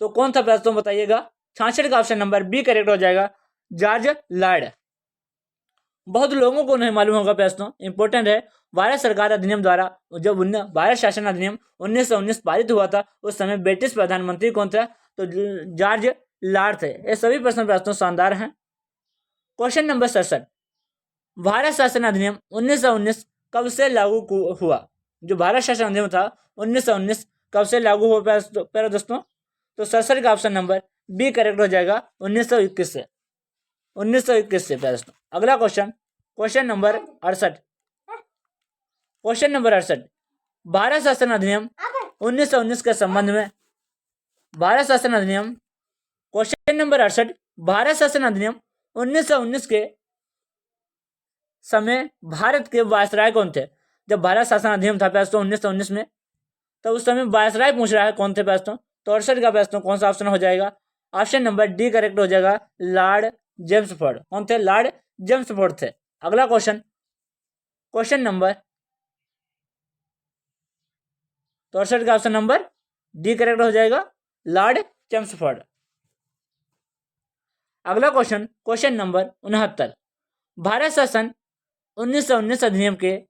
तो कौन था दोस्तों बताइएगा। 66 का ऑप्शन नंबर बी करेक्ट हो जाएगा, जॉर्ज लॉर्ड। बहुत लोगों को नहीं मालूम होगा दोस्तों, इंपॉर्टेंट है। भारत सरकार अधिनियम द्वारा जब भारत शासन अधिनियम 1919 पारित हुआ था उस समय ब्रिटिश प्रधानमंत्री कौन था, तो जॉर्ज लॉर्ड थे। ये सभी प्रश्न दोस्तों शानदार हैं। क्वेश्चन नंबर 67, भारत शासन अधिनियम 1919 कब से लागू हुआ। जो भारत शासन अधिनियम था 1919 कब से लागू हुआ प्यारे दोस्तों, तो 67 का ऑप्शन नंबर बी करेक्ट हो जाएगा 1921 से, 1921 से प्यारे दोस्तों। अगला question question number 68, question number 68, Bharat शासन अधिनियम 1919 के संबंध में, भारत शासन अधिनियम क्वेश्चन नंबर 68, भारत शासन अधिनियम 1919 के समय भारत के वायसराय कौन थे। जब भारत शासन अधिनियम था दोस्तों 1919 में, तो उस समय वायसराय पूछ रहा है कौन थे दोस्तों। तो 68 का दोस्तों कौन सा ऑप्शन हो जाएगा, ऑप्शन नंबर डी करेक्ट हो जाएगा, लॉर्ड जेम्सफोर्ड। कौन थे, लॉर्ड जेम्सफोर्ड थे। अगला क्वेश्चन क्वेश्चन नंबर, तो 68 का ऑप्शन नंबर डी करेक्ट हो जाएगा, लॉर्ड जेम्सफोर्ड। अगला क्वेश्चन क्वेश्चन नंबर 69, भारत शासन 1919 अधिनियम के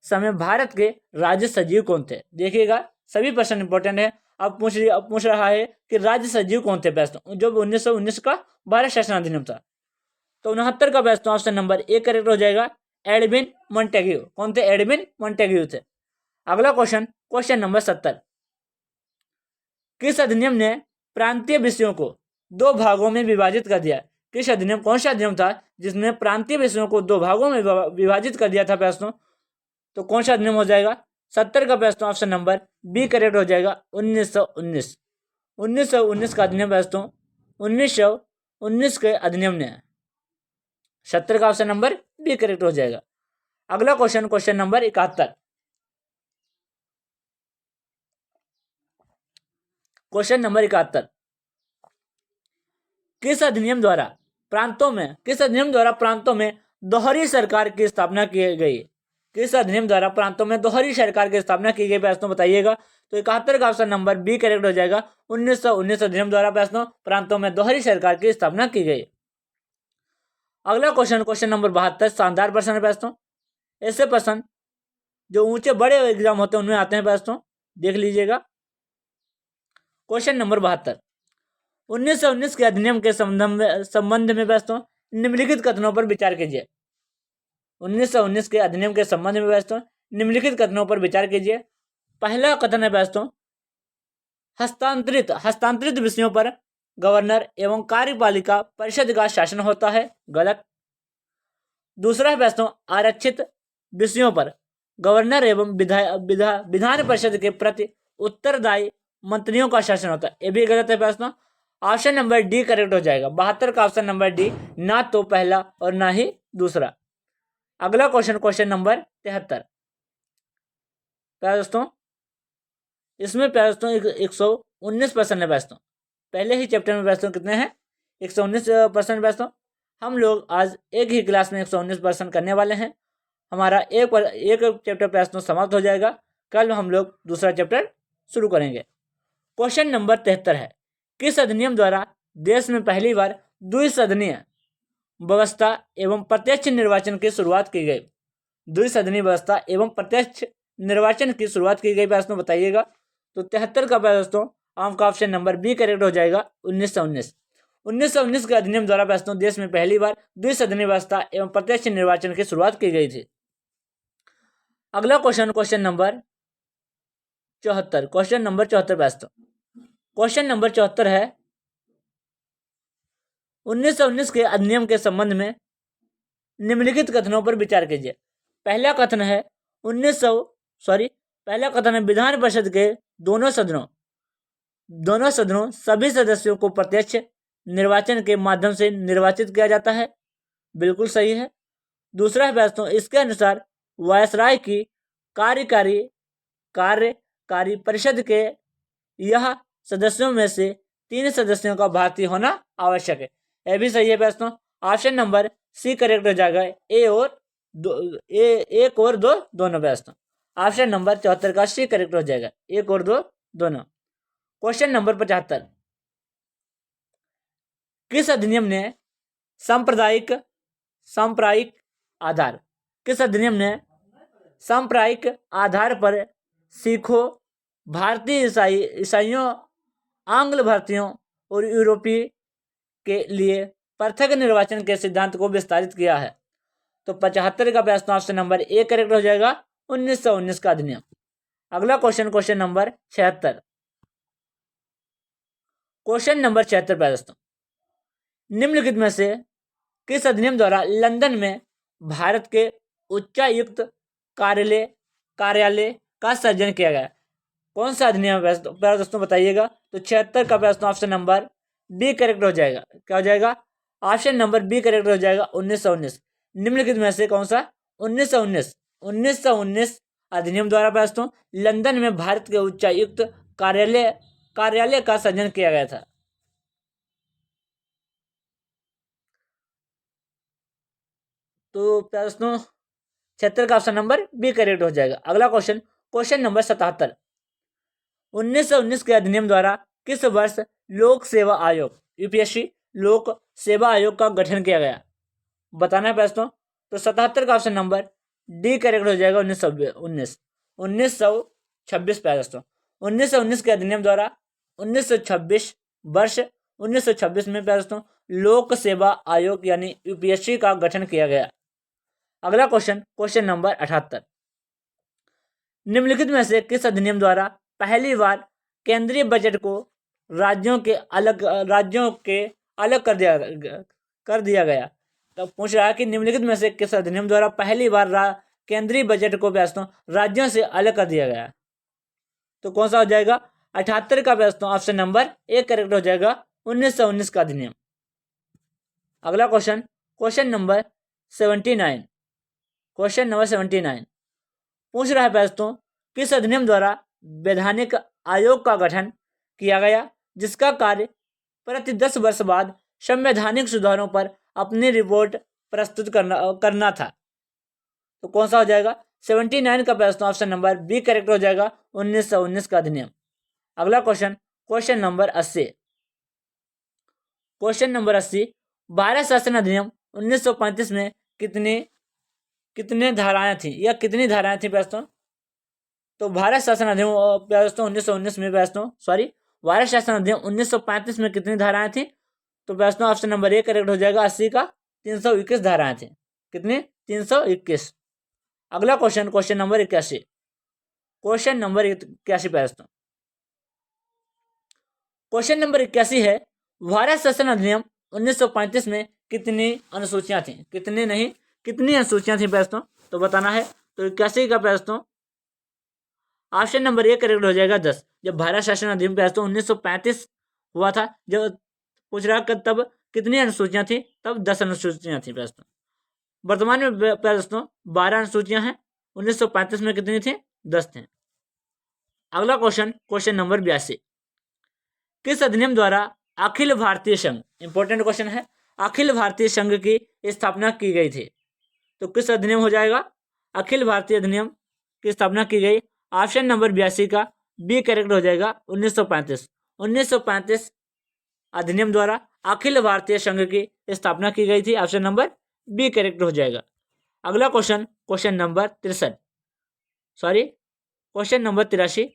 समय भारत के राज्य सचिव कौन थे। देखिएगा सभी प्रश्न इंपॉर्टेंट है। अब पूछ रहा है कि राज्य सचिव कौन थे दोस्तों जो 1919 का भारत शासन अधिनियम था। तो 69 का दोस्तों ऑप्शन नंबर ए करेक्ट हो जाएगा, एडविन मॉन्टेग्यू। कौन थे, एडविन मॉन्टेग्यू थे। अगला क्वेश्चन क्वेश्चन नंबर 70, किस अधिनियम ने प्रांतीय विषयों को 2 भागों में विभाजित कर दिया। किस अधिनियम, कौन सा अधिनियम था जिसने प्रांतीय विषयों को 2 भागों में विभाजित कर दिया था दोस्तों। तो कौन सा अधिनियम हो जाएगा, 70 का दोस्तों ऑप्शन नंबर बी करेक्ट हो जाएगा, 1919। 1919 का अधिनियम दोस्तों 1919 के अधिनियम ने, 70 का ऑप्शन नंबर बी करेक्ट हो जाएगा। अगला question question number 71, question number 71, किस अधिनियम द्वारा प्रांतों में दोहरी सरकार की स्थापना की गई। किस अधिनियम द्वारा प्रांतों में दोहरी सरकार की स्थापना की गई दोस्तों बताइएगा। तो 71 का ऑप्शन नंबर बी करेक्ट हो जाएगा, 1919 अधिनियम द्वारा दोस्तों प्रांतों में दोहरी सरकार की स्थापना की गई। अगला क्वेश्चन क्वेश्चन नंबर 72, शानदार प्रश्न है दोस्तों। ऐसे प्रश्न जो ऊंचे बड़े एग्जाम होते हैं उनमें आते हैं दोस्तों, देख लीजिएगा। क्वेश्चन नंबर 72, 1919 के अधिनियम के संबंध में दोस्तों निम्नलिखित कथनों पर विचार कीजिए। 1919 के अधिनियम के संबंध में दोस्तों निम्नलिखित कथनों पर विचार कीजिए। पहला कथन है दोस्तों, हस्तांतरित विषयों पर गवर्नर एवं कार्यपालिका परिषद का शासन होता है, गलत। दूसरा है दोस्तों, आरक्षित विषयों पर गवर्नर एवं विधान परिषद के प्रति उत्तरदायी मंत्रियों का शासन होता है, ये भी गलत है दोस्तों। ऑप्शन नंबर डी करेक्ट हो जाएगा, 72 का ऑप्शन नंबर डी, ना तो पहला और ना ही दूसरा। अगला क्वेश्चन क्वेश्चन नंबर 73, प्यारे दोस्तों इसमें प्यारे दोस्तों 119 प्रश्न है दोस्तों। पहले ही चैप्टर में दोस्तों कितने हैं, 119 प्रश्न दोस्तों। हम लोग आज एक ही क्लास में 119 प्रश्न करने वाले हैं। हमारा एक चैप्टर प्रश्न समाप्त हो जाएगा। कल हम लोग दूसरा चैप्टर शुरू करेंगे। क्वेश्चन नंबर 73 है, किस अधिनियम द्वारा देश में पहली बार द्विसदनीय व्यवस्था एवं प्रत्यक्ष निर्वाचन की शुरुआत की गई? द्विसदनीय व्यवस्था एवं प्रत्यक्ष निर्वाचन की शुरुआत की गई प्रश्न बताइएगा। तो 73 का प्रश्न आपका ऑप्शन नंबर बी करेक्ट हो जाएगा, 1919। 1919 के अधिनियम द्वारा प्रश्नों देश में पहली बार द्विसदनीय व्यवस्था एवं प्रत्यक्ष निर्वाचन की शुरुआत की गई थी। अगला क्वेश्चन नंबर 74, क्वेश्चन नंबर 74 प्रश्न। क्वेश्चन नंबर 74 है, 1919 के अधिनियम के संबंध में निम्नलिखित कथनों पर विचार कीजिए। पहला कथन है विधान परिषद के दोनों सदनों सभी सदस्यों को प्रत्यक्ष निर्वाचन के माध्यम से निर्वाचित किया जाता है। बिल्कुल सही है। दूसरा है प्रश्न, इसके अनुसार वायसराय की कार्यकारी परिषद के यह सदस्यों में से 3 सदस्यों का भारतीय होना आवश्यक है। यह भी सही है प्रश्न। ऑप्शन नंबर सी करेक्ट हो जाएगा, एक और दो दोनों प्रश्न। ऑप्शन नंबर 74 का सी करेक्ट हो जाएगा, 1 और 2 दोनों। क्वेश्चन नंबर 75, किस अधिनियम ने सांप्रदायिक आधार पर सिखों, भारतीय ईसाइयों, आंग्ल भारतीयों और यूरोपीय के लिए पृथक निर्वाचन के सिद्धांत को विस्तारित किया है? तो 75 का प्रश्न ऑप्शन नंबर ए करेक्ट हो जाएगा, 1919 का अधिनियम। अगला क्वेश्चन नंबर 76। क्वेश्चन नंबर 76 प्रश्न, निम्नलिखित में से किस अधिनियम द्वारा लंदन में भारत के उच्चायुक्त कार्यालय का सृजन किया गया? कौन सा अधिनियम है दोस्तों बताइएगा। तो 76 का प्रश्न ऑप्शन नंबर बी करेक्ट हो जाएगा। क्या हो जाएगा? ऑप्शन नंबर बी करेक्ट हो जाएगा, 1919। निम्नलिखित में से कौन सा? 1919 अधिनियम द्वारा प्रस्तुत लंदन में भारत के उच्चायुक्त कार्यालय का सृजन किया गया था। तो प्रश्नों 76 का ऑप्शन नंबर बी करेक्ट हो जाएगा। अगला क्वेश्चन नंबर 77। 1919 के अधिनियम द्वारा किस वर्ष लोक सेवा आयोग यूपीएससी लोक सेवा आयोग का गठन किया गया? बताना है प्रश्नों। तो 77 का ऑप्शन नंबर डी करेक्ट हो जाएगा, 1926 प्रश्नों। 1919 के अधिनियम द्वारा 1926 में प्रश्नों लोक सेवा आयोग यानी यूपीएससी का गठन किया गया। अगला क्वेश्चन नंबर 78। निम्नलिखित में से किस अधिनियम द्वारा पहली बार केंद्रीय बजट को राज्यों के अलग कर दिया गया? तो पूछ रहा है कि निम्नलिखित में से किस अधिनियम द्वारा पहली बार केंद्रीय बजट को प्रश्न राज्यों से अलग कर दिया गया? तो कौन सा हो जाएगा? 78 का प्रश्न ऑप्शन नंबर ए करेक्ट हो जाएगा, 1919 का अधिनियम। अगला क्वेश्चन नंबर 79। क्वेश्चन नंबर 79 पूछ रहा है प्रश्नों किस अधिनियम द्वारा वैधानिक आयोग का गठन किया गया जिसका कार्य प्रति 10 वर्ष बाद संवैधानिक सुधारों पर अपनी रिपोर्ट प्रस्तुत करना था? तो कौन सा हो जाएगा? 79 का प्रश्न ऑप्शन नंबर बी करेक्ट हो जाएगा, 1919 का अधिनियम। अगला question number 80। Question number 80 Bharat शासन अधिनियम 1935 में कितने धाराएं थी या कितनी धाराएं थी प्रश्नों? तो भारत शासन अधिनियम 1919 में भारत शासन अधिनियम 1935 में कितनी धाराएं थी? तो प्रश्न ऑप्शन नंबर ए करेक्ट हो जाएगा, 80 का 321 धाराएं थी। कितनी? 321। अगला क्वेश्चन नंबर 81। क्वेश्चन नंबर 81 प्रश्न। क्वेश्चन नंबर 81 है भारत शासन अधिनियम 1935 में कितनी अनुसूचियां थी? कितनी अनुसूचियां थी प्रश्नों? तो बताना है। तो 81 का प्रश्न ऑप्शन नंबर ए करेक्ट हो जाएगा, 10। जब भारत शासन अधिनियम प्रश्न 1935 हुआ था, जब पूछ रहा तब कितनी अनुसूचियां थी? तब 10 अनुसूचियां थी प्रश्न। वर्तमान में प्रश्न 12 अनुसूचियां हैं। 1935 में कितनी थी? 10 थे। अगला क्वेश्चन नंबर 82। किस अधिनियम द्वारा अखिल भारतीय संघ, इंपॉर्टेंट क्वेश्चन है, अखिल भारतीय संघ की स्थापना की गई थी? तो किस अधिनियम हो जाएगा? अखिल भारतीय अधिनियम की स्थापना की गई। ऑप्शन नंबर 82 का बी करेक्ट हो जाएगा 1935। 1935 अधिनियम द्वारा अखिल भारतीय संघ की स्थापना की गई थी। ऑप्शन नंबर बी करेक्ट हो जाएगा। अगला क्वेश्चन, क्वेश्चन नंबर 83।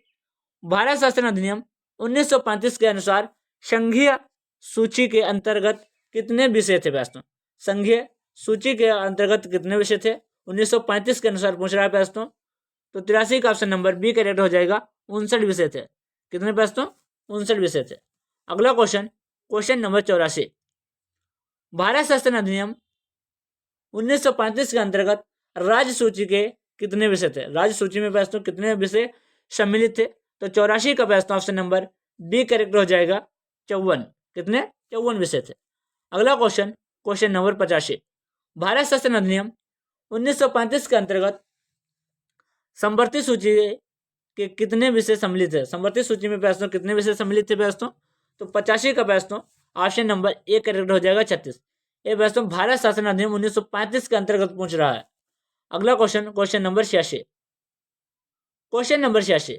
भारत शासन अधिनियम 1935 के अनुसार संघीय सूची के अंतर्गत कितने विषय थे प्रश्न? संघीय सूची के अंतर्गत कितने विषय थे 1935 के अनुसार पूछ रहा है प्रश्नों। तो 83 का ऑप्शन नंबर बी करेक्ट हो जाएगा। 59 विषय थे। कितने प्रश्नों? 59 विषय थे। अगला क्वेश्चन, क्वेश्चन नंबर 84। भारत शासन अधिनियम 1935 के अंतर्गत राज्य सूची के कितने विषय थे? राज्य सूची में प्रश्नों कितने विषय सम्मिलित थे? तो 84 का प्रश्न ऑप्शन नंबर बी करेक्ट हो जाएगा 54। कितने? 54 विषय थे। अगला क्वेश्चन, क्वेश्चन नंबर 85। भारत शासन अधिनियम 1935 के अंतर्गत समवर्ती सूची के कितने विषय सम्मिलित है? समवर्ती सूची में प्रश्नों कितने विषय सम्मिलित थे प्रश्नों? तो 85 का प्रश्न ऑप्शन नंबर ए करेक्ट हो जाएगा 36। ये प्रश्न भारत शासन अधिनियम 1935 के अंतर्गत पूछ रहा है। अगला question, question number 86। Question number 86।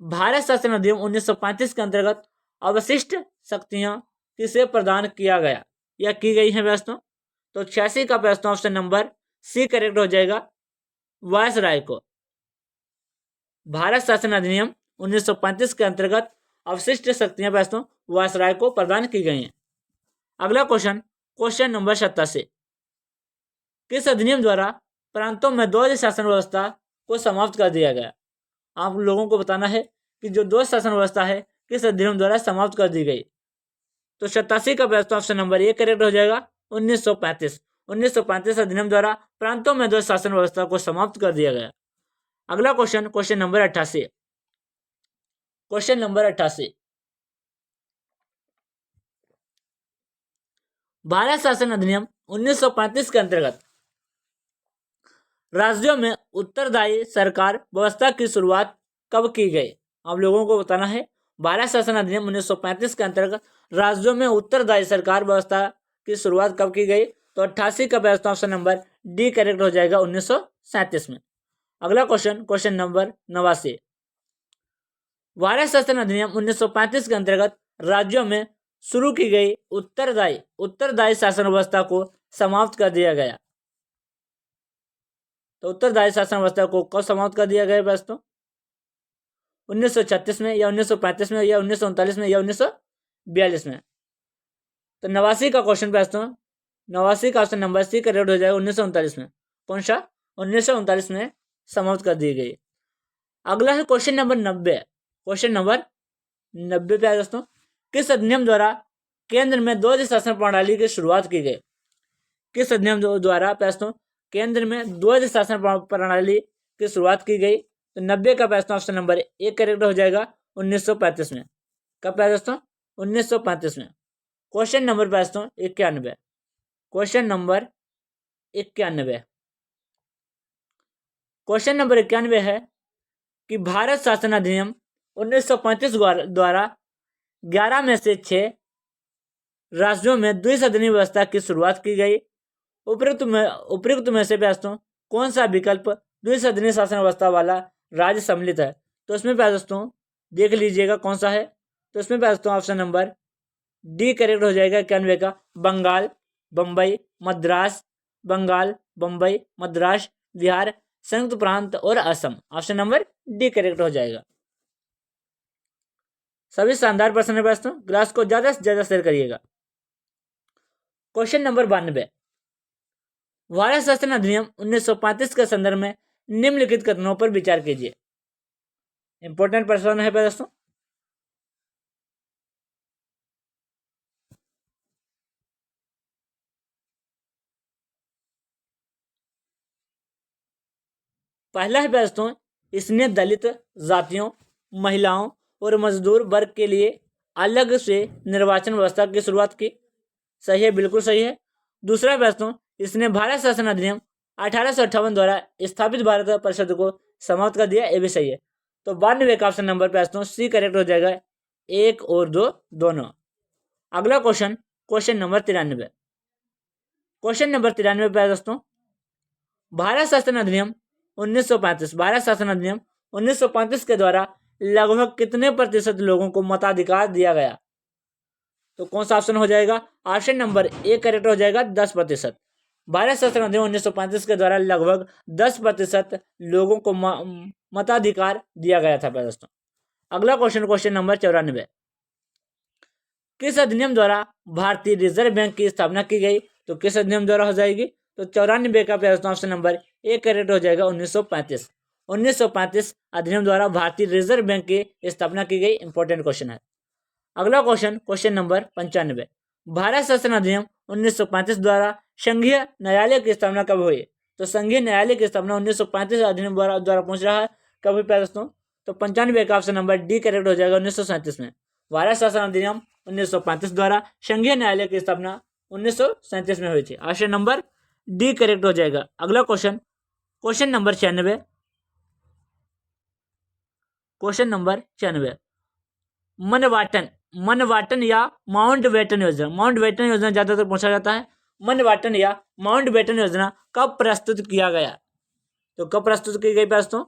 Bharat शासन अधिनियम 1935 के अंतर्गत अवशिष्ट शक्तियां किसे प्रदान किया गया या की गई है प्रश्नों? तो 86 का प्रश्न ऑप्शन नंबर सी करेक्ट हो जाएगा वायसराय को। भारत शासन अधिनियम 1935 के अंतर्गत अवशिष्ट शक्तियां प्रश्नों वायसराय को प्रदान की गई हैं। अगला क्वेश्चन, क्वेश्चन नंबर 87। किस अधिनियम द्वारा प्रांतों में द्वैध शासन व्यवस्था को समाप्त कर दिया गया? आप लोगों को बताना है कि जो द्वैध शासन व्यवस्था है किस अधिनियम द्वारा समाप्त कर दी गई। तो 87 का प्रश्न ऑप्शन नंबर ए करेक्ट हो जाएगा 1935। 1935 अधिनियम द्वारा प्रांतों में द्वैध शासन व्यवस्था को समाप्त कर दिया गया। अगला question, question number 88। Question number 88। Bharat शासन अधिनियम 1935 के अंतर्गत राज्यों में उत्तरदायी सरकार व्यवस्था की शुरुआत कब की गई? आप लोगों को बताना है भारत शासन अधिनियम 1935 के अंतर्गत राज्यों में उत्तरदायी सरकार व्यवस्था की शुरुआत कब की गई? तो 88 का प्रश्न ऑप्शन नंबर डी करेक्ट हो जाएगा 1937 में। अगला क्वेश्चन, क्वेश्चन नंबर 89। भारत शासन अधिनियम 1935 के अंतर्गत राज्यों में शुरू की गई उत्तरदायी शासन व्यवस्था को समाप्त कर दिया गया। तो उत्तरदायी शासन व्यवस्था को कब समाप्त कर दिया गया प्रश्नों? 1936 में या 1935 में या 1939 में या 1942 में। तो 89 का क्वेश्चन प्रश्न 89 का ऑप्शन नंबर सी करेक्ट हो जाएगा 1939 में। कौन सा? 1939 में समाप्त कर दी गई। अगला है क्वेश्चन नंबर 90। क्वेश्चन नंबर 90 पे आए दोस्तों, किस अधिनियम द्वारा केंद्र में द्वैध शासन प्रणाली की शुरुआत की गई? किस अधिनियम द्वारा प्रश्नों केंद्र में द्वैध शासन प्रणाली की शुरुआत की गई? तो 90 का प्रश्न ऑप्शन नंबर ए करेक्ट हो जाएगा 1935 में। कब है दोस्तों? 1935 में। क्वेश्चन नंबर प्रश्नों 91। Question number 91। क्वेश्चन नंबर 91 है कि भारत शासन अधिनियम 1935 द्वारा 11 में से 6 राज्यों में द्विसदनीय व्यवस्था की शुरुआत की गई। उपयुक्त में से प्रश्नों कौन सा विकल्प द्विसदनीय शासन व्यवस्था वाला राज्य सम्मिलित है? तो इसमें प्रश्नों देख लीजिएगा कौन सा है। तो इसमें प्रश्नों ऑप्शन नंबर डी करेक्ट हो जाएगा 91 का बंगाल, बम्बई, मद्रास, बंगाल, बम्बई, मद्रास, बिहार, संयुक्त प्रांत और Assam. Option number D correct हो जाएगा। सभी शानदार प्रश्न है प्रश्नों, क्लास को ज्यादा से ज्यादा शेयर करिएगा। Question number 92। भारत शासन अधिनियम 1935 के संदर्भ में निम्नलिखित कथनों पर विचार कीजिए। इंपॉर्टेंट प्रश्न है दोस्तों। पहला है दोस्तों, इसने दलित जातियों, महिलाओं और मजदूर वर्ग के लिए अलग से निर्वाचन व्यवस्था की शुरुआत की। सही है, बिल्कुल सही है। दूसरा प्रश्न, इसने भारत शासन अधिनियम 1858 द्वारा स्थापित भारत परिषद को समाप्त कर दिया। ये भी सही है। तो 92 का ऑप्शन नंबर प्रश्नों सी करेक्ट हो जाएगा 1 और 2 दोनों। अगला question, question number 93। Question number 93 पे दोस्तों, भारत शासन अधिनियम 1935, भारत शासन अधिनियम 1935 के द्वारा लगभग कितने प्रतिशत लोगों को मताधिकार दिया गया? तो कौन सा ऑप्शन हो जाएगा? ऑप्शन नंबर ए करेक्ट हो जाएगा, 10%। भारत शासन अधिनियम 1935 के द्वारा लगभग 10% लोगों को मताधिकार दिया गया था दोस्तों। अगला क्वेश्चन, क्वेश्चन नंबर 94, किस अधिनियम द्वारा भारतीय रिजर्व बैंक की स्थापना की गई? तो किस अधिनियम द्वारा हो जाएगी? तो 94 का ऑप्शन नंबर ए करेक्ट हो जाएगा, 1935। 1935 अधिनियम द्वारा भारतीय रिजर्व बैंक की स्थापना की गई। इंपॉर्टेंट क्वेश्चन है। अगला क्वेश्चन, क्वेश्चन नंबर 95, भारत शासन अधिनियम 1935 द्वारा संघीय न्यायालय की स्थापना कब हुई? तो संघीय न्यायालय की स्थापना 1935 अधिनियम द्वारा पहुंच रहा है, कब हुई दोस्तों? तो 95 का ऑप्शन नंबर डी करेक्ट हो जाएगा, 1937 में। भारत शासन अधिनियम 1935 द्वारा संघीय न्यायालय की स्थापना 1937 में हुई थी। ऑप्शन नंबर डी करेक्ट हो जाएगा। अगला question, question number 96, question number 96, मनवाटन या माउंटबेटन योजना, माउंटबेटन योजना ज्यादातर पूछा जाता है। मनवाटन या माउंटबेटन योजना कब प्रस्तुत किया गया? तो कब प्रस्तुत की गई दोस्तों?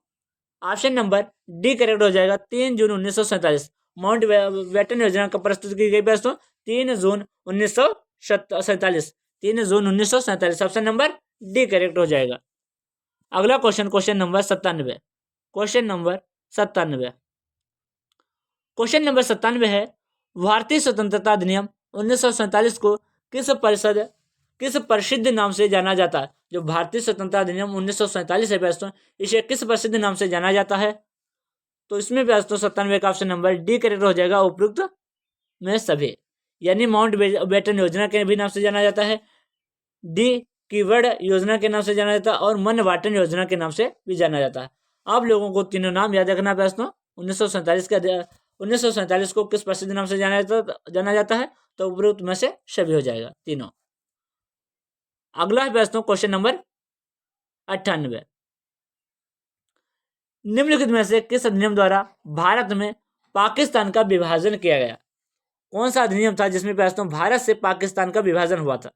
ऑप्शन नंबर डी करेक्ट हो जाएगा, 3 जून 1947। माउंटबेटन योजना कब प्रस्तुत की गई दोस्तों? 3 जून 1947। 3 जून 1947, ऑप्शन नंबर डी करेक्ट हो जाएगा। अगला question, question number 97, question number 97, question number 97 है, भारतीय स्वतंत्रता अधिनियम 1947 को किस प्रसिद्ध नाम से जाना जाता है? जो भारतीय स्वतंत्रता अधिनियम 1947 है दोस्तों, इसे किस प्रसिद्ध नाम से जाना जाता है? तो इसमें दोस्तों 97 का ऑप्शन नंबर डी करेक्ट हो जाएगा, उपयुक्त में सभी। यानी माउंटबेटन योजना के भी नाम से जाना जाता है, डी कीवर्ड योजना के नाम से जाना जाता है, और मनवाटन योजना के नाम से भी जाना जाता है। आप लोगों को तीनों नाम याद रखना दोस्तों। 1947 को किस प्रसिद्ध नाम से जाना जाता है? तो उपयुक्त में से सभी हो जाएगा तीनों। अगला है दोस्तों क्वेश्चन नंबर 98, निम्नलिखित में से किस अधिनियम द्वारा भारत में पाकिस्तान का विभाजन किया गया? कौन सा अधिनियम था जिसमें दोस्तों भारत से पाकिस्तान का विभाजन हुआ था?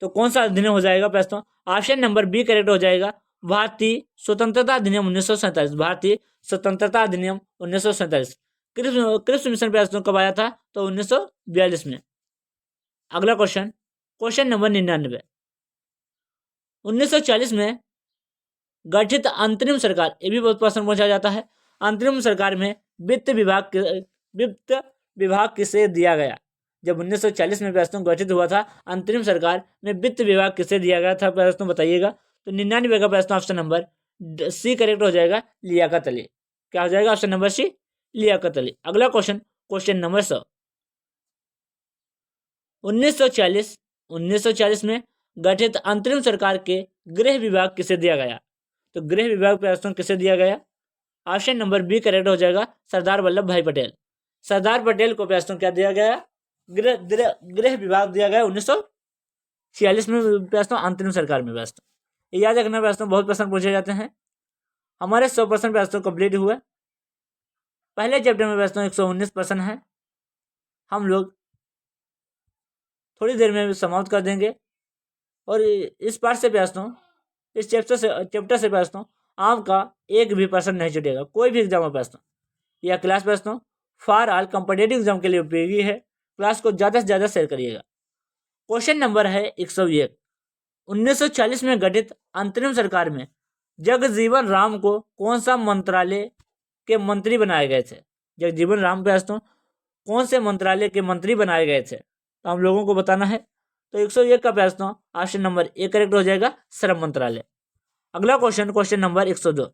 तो कौन सा अधिनियम हो जाएगा दोस्तों? ऑप्शन नंबर बी करेक्ट हो जाएगा, भारतीय स्वतंत्रता अधिनियम 1947। भारतीय स्वतंत्रता अधिनियम 1947। क्रिप्स मिशन दोस्तों कब आया था? तो 1942 में। अगला क्वेश्चन, क्वेश्चन नंबर 99, 1940 में गठित अंतरिम सरकार, ये भी बहुत प्रश्न पूछा जाता है, अंतरिम सरकार में वित्त विभाग किसे दिया गया? जब 1940 में दोस्तों गठित हुआ था अंतरिम सरकार में वित्त विभाग किसे दिया गया था दोस्तों, बताइएगा। तो 99 का दोस्तों ऑप्शन नंबर सी करेक्ट हो जाएगा, लियाकत अली। क्या हो जाएगा? Option number C, Liaquat Ali. अगला क्वेश्चन, क्वेश्चन नंबर 100, 1940 में गठित अंतरिम सरकार के गृह विभाग किसे दिया गया? तो गृह विभाग दोस्तों किसे दिया गया? ऑप्शन नंबर बी करेक्ट हो जाएगा, सरदार वल्लभ भाई पटेल। सरदार पटेल को दोस्तों क्या दिया गया? गृह विभाग दिया गया 1946 में दोस्तों, अंतरिम सरकार में दोस्तों। याद रखना दोस्तों, बहुत प्रश्न पूछे जाते हैं। हमारे 100% दोस्तों कंप्लीट हुए। पहले चैप्टर में दोस्तों 119 प्रश्न है, हम लोग थोड़ी देर में समाप्त कर देंगे। और इस पार्ट से दोस्तों, इस चैप्टर से दोस्तों आपका एक भी प्रश्न नहीं छूटेगा, कोई भी एग्जाम में दोस्तों। यह क्लास दोस्तों फॉर ऑल कॉम्पिटिटिव एग्जाम के लिए उपयोगी है। क्लास को ज़्यादा से ज़्यादा शेयर करिएगा। क्वेश्चन नंबर है 101, 1940 में गठित अंतरिम सरकार में जगजीवन राम को कौन सा मंत्रालय के मंत्री बनाए गए थे? जगजीवन राम दोस्तों कौन से मंत्रालय के मंत्री बनाए गए थे? तो हम लोगों को बताना है। तो 101 का दोस्तों ऑप्शन नंबर ए करेक्ट हो जाएगा, श्रम मंत्रालय। अगला क्वेश्चन, क्वेश्चन नंबर 102,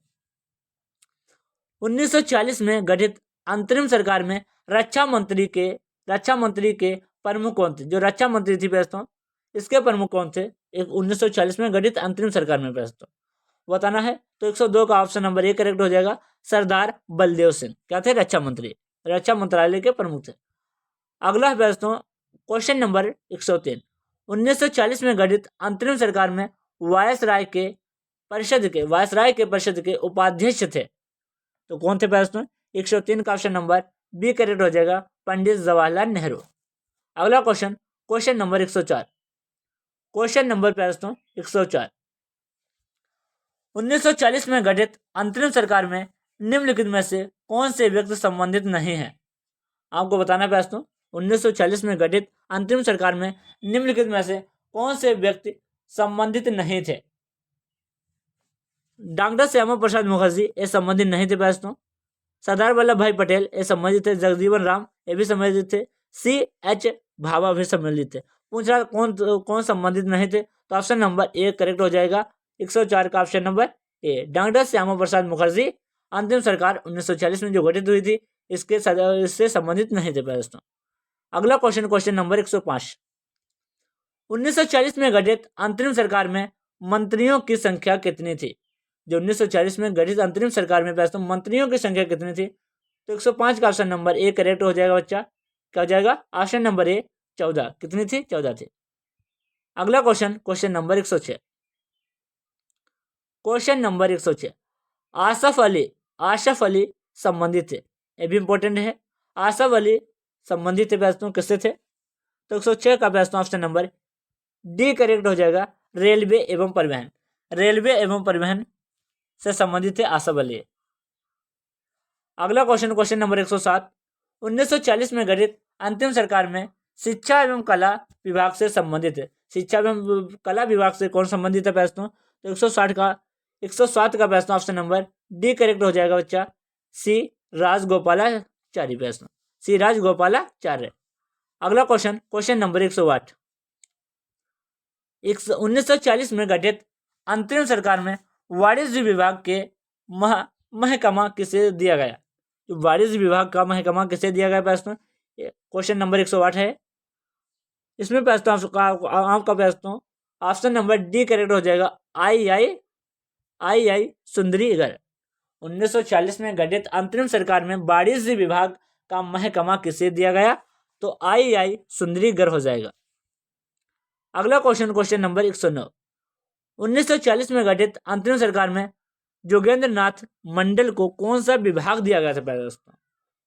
1940 में गठित अंतरिम सरकार में रक्षा मंत्री के प्रमुख कौन थे? जो रक्षा मंत्री थी दोस्तों, इसके प्रमुख कौन थे? 1940 में गठित अंतरिम सरकार में दोस्तों बताना है। तो 102 का ऑप्शन नंबर ए करेक्ट हो जाएगा, सरदार बलदेव सिंह। क्या थे? रक्षा मंत्री, रक्षा मंत्रालय के प्रमुख थे। अगला है दोस्तों क्वेश्चन नंबर 103, 1940 में गठित अंतरिम सरकार में वायसराय के परिषद के उपाध्यक्ष थे। तो कौन थे दोस्तों? 103 का ऑप्शन नंबर बी करेक्ट हो जाएगा, पंडित जवाहरलाल नेहरू। अगला question, question number 104, question number दोस्तों 104, 1940 में गठित अंतरिम सरकार में निम्नलिखित में से कौन से व्यक्ति संबंधित नहीं है? आपको बताना है दोस्तों 1940 में गठित अंतरिम सरकार में निम्नलिखित में से कौन से व्यक्ति संबंधित नहीं थे? डॉक्टर श्यामा प्रसाद मुखर्जी ये संबंधित नहीं थे दोस्तों। सरदार वल्लभ भाई पटेल ये संबंधित थे। जगजीवन राम ये भी संबंधित थे। C.H. भाभा भी संबंधित थे। पूछ रहा कौन संबंधित नहीं थे, तो ऑप्शन नंबर ए करेक्ट हो जाएगा। 104 का option number A, doctor Shyama Prasad Mukherjee अंतिम सरकार 1940 में जो गठित हुई थी इससे संबंधित नहीं थे दोस्तों। अगला क्वेश्चन नंबर 105, 1940 में गठित अंतरिम सरकार में मंत्रियों की संख्या कितनी थी? जो 1940 में गठित अंतरिम सरकार में दोस्तों मंत्रियों की संख्या कितनी थी? तो 105 का ऑप्शन नंबर ए करेक्ट हो जाएगा बच्चा। क्या हो जाएगा? ऑप्शन नंबर ए 14। कितनी थी? 14 थी। अगला question number 106, question number 106, Asaf Ali संबंधित थे। ये भी इंपॉर्टेंट है। आसफ अली संबंधित थे दोस्तों किससे थे? तो 106 का दोस्तों ऑप्शन नंबर डी करेक्ट हो जाएगा। रेलवे एवं परिवहन से संबंधित थे आसफ अली। अगला क्वेश्चन नंबर 107, 1940 में गठित अंतिम सरकार में शिक्षा एवं कला विभाग से संबंधित है। शिक्षा एवं कला विभाग से कौन संबंधित है दोस्तों? तो 107 का दोस्तों ऑप्शन नंबर डी करेक्ट हो जाएगा बच्चा। सी राजगोपालाचारी दोस्तों, सी राजगोपालाचार्य। अगला क्वेश्चन नंबर 108, 1940 में गठित अंतरिम सरकार में वाणिज्य विभाग के महकमा किसे दिया गया? तो वाणिज्य विभाग का महकमा किसे दिया गया दोस्तों? क्वेश्चन नंबर 108 है। इसमें दोस्तों आपका दोस्तों ऑप्शन नंबर डी करेक्ट हो जाएगा। आई सुंदरीगढ़। 1940 में गठित अंतरिम सरकार में वाणिज्य विभाग का महकमा किसे दिया गया? तो आई सुंदरीगढ़ हो जाएगा। अगला क्वेश्चन नंबर 109, 1940 में गठित अंतरिम सरकार में जोगेंद्र नाथ मंडल को कौन सा विभाग दिया गया था दोस्तों?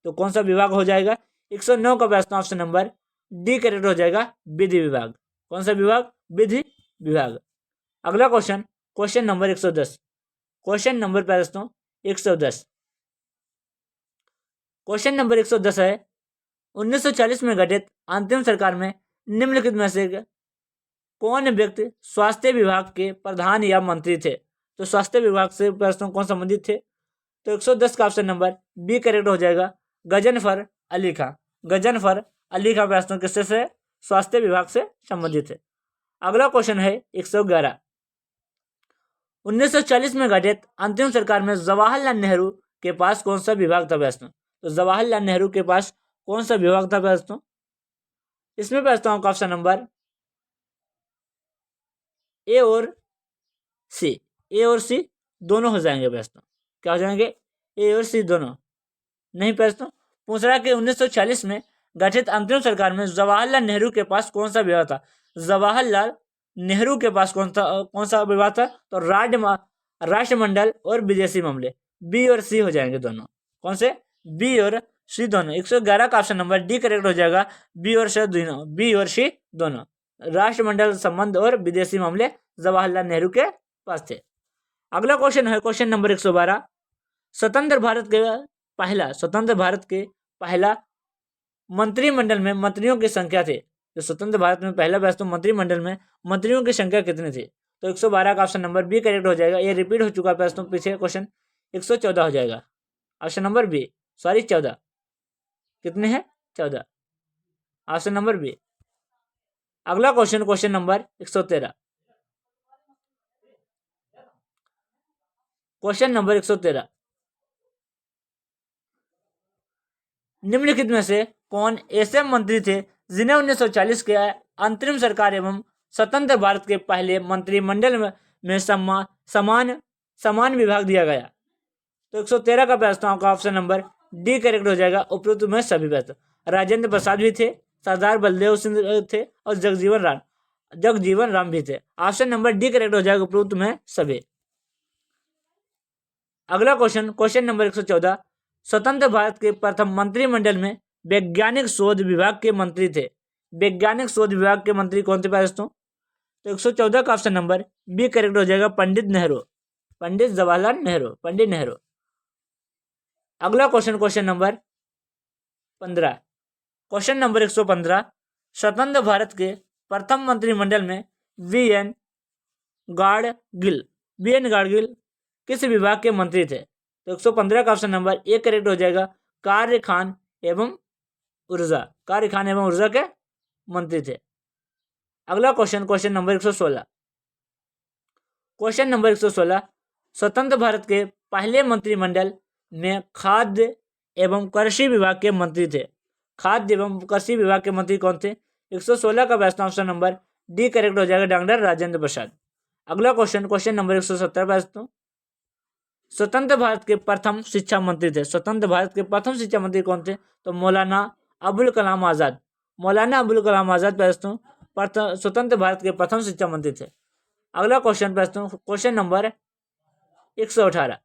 तो कौन सा विभाग हो जाएगा? 109 का दोस्तों ऑप्शन नंबर डी करेक्ट हो जाएगा। विधि विभाग। कौन सा विभाग? विधि विभाग। अगला क्वेश्चन नंबर 110, क्वेश्चन नंबर दोस्तों 110, क्वेश्चन नंबर 110 है, 1940 में गठित अंतिम सरकार में निम्नलिखित में से कौन व्यक्ति स्वास्थ्य विभाग के प्रधान या मंत्री थे? तो स्वास्थ्य विभाग से प्रश्न कौन संबंधित थे? तो 110 का ऑप्शन नंबर बी करेक्ट हो जाएगा। गजनफर अली खां। गजनफर अली खां प्रश्न किससे से? स्वास्थ्य विभाग से संबंधित है। अगला क्वेश्चन है 111, 1940 में गठित अंतिम सरकार में जवाहरलाल नेहरू के पास कौन सा विभाग था प्रश्न? तो जवाहरलाल नेहरू के पास कौन सा विभाग था प्रश्न? इसमें प्रश्न का ऑप्शन नंबर ए और सी दोनों हो जाएंगे प्रश्न। क्या हो जाएंगे? ए और सी दोनों नहीं। प्रश्न पूछ रहा है कि 1940 में गठित अंतरिम सरकार में जवाहरलाल नेहरू के पास कौन सा विभाग था? जवाहरलाल नेहरू के पास कौन सा विभाग था? तो राष्ट्रमंडल और विदेशी मामले। बी और सी हो जाएंगे दोनों। कौन से? बी और सी दोनों। 111 का ऑप्शन नंबर डी करेक्ट हो जाएगा। बी और सी दोनों। राष्ट्रमंडल संबंध और विदेशी मामले जवाहरलाल नेहरू के पास थे। अगला क्वेश्चन है क्वेश्चन नंबर 112, स्वतंत्र भारत के पहला मंत्रिमंडल में मंत्रियों की संख्या थे। तो स्वतंत्र भारत में पहला प्रश्न मंत्रिमंडल में मंत्रियों की संख्या कितनी थी? तो 112 का ऑप्शन नंबर बी करेक्ट हो जाएगा। ये रिपीट हो चुका प्रश्न पीछे क्वेश्चन। 114 हो जाएगा ऑप्शन नंबर बी। 14 कितने हैं? 14 ऑप्शन नंबर बी। अगला क्वेश्चन नंबर 113, क्वेश्चन नंबर 113, निम्नलिखित में से कौन ऐसे मंत्री थे जिन्हें 1940 के अंतरिम सरकार एवं स्वतंत्र भारत के पहले मंत्रिमंडल में समान विभाग दिया गया? तो 113 का प्रश्न का ऑप्शन नंबर डी करेक्ट हो जाएगा। उपरोक्त में सभी प्रश्न। राजेंद्र प्रसाद भी थे, सरदार बलदेव सिंह थे और जगजीवन राम भी थे। ऑप्शन नंबर डी करेक्ट हो जाएगा उपरोक्त में सभी। अगला क्वेश्चन नंबर 114, स्वतंत्र भारत के प्रथम मंत्रिमंडल में वैज्ञानिक शोध विभाग के मंत्री थे। वैज्ञानिक शोध विभाग के मंत्री कौन थे दोस्तों? तो 114 का ऑप्शन नंबर बी करेक्ट हो जाएगा, पंडित नेहरू, पंडित जवाहरलाल नेहरू, पंडित नेहरू। अगला question, question number 15, question number 115, स्वतंत्र भारत के प्रथम मंत्रिमंडल में वी एन गाडगिल किस विभाग के मंत्री थे? तो 115 का ऑप्शन नंबर ए करेक्ट हो जाएगा, कार्य खान एवं ऊर्जा के मंत्री थे। अगला question, question number 116, question number 116, स्वतंत्र भारत के पहले मंत्रिमंडल में खाद्य एवं कृषि विभाग के मंत्री थे। खाद्य एवं कृषि विभाग के मंत्री कौन थे? 116 का best option number D correct हो जाएगा, डॉक्टर राजेंद्र प्रसाद। अगला क्वेश्चन, क्वेश्चन नंबर 117 बेस्ट, स्वतंत्र भारत के प्रथम शिक्षा मंत्री थे। स्वतंत्र भारत के प्रथम शिक्षा मंत्री कौन थे? तो मौलाना अबुल कलाम आजाद, मौलाना अबुल कलाम आजाद स्वतंत्र भारत के प्रथम शिक्षा मंत्री थे। अगला question, question number 118,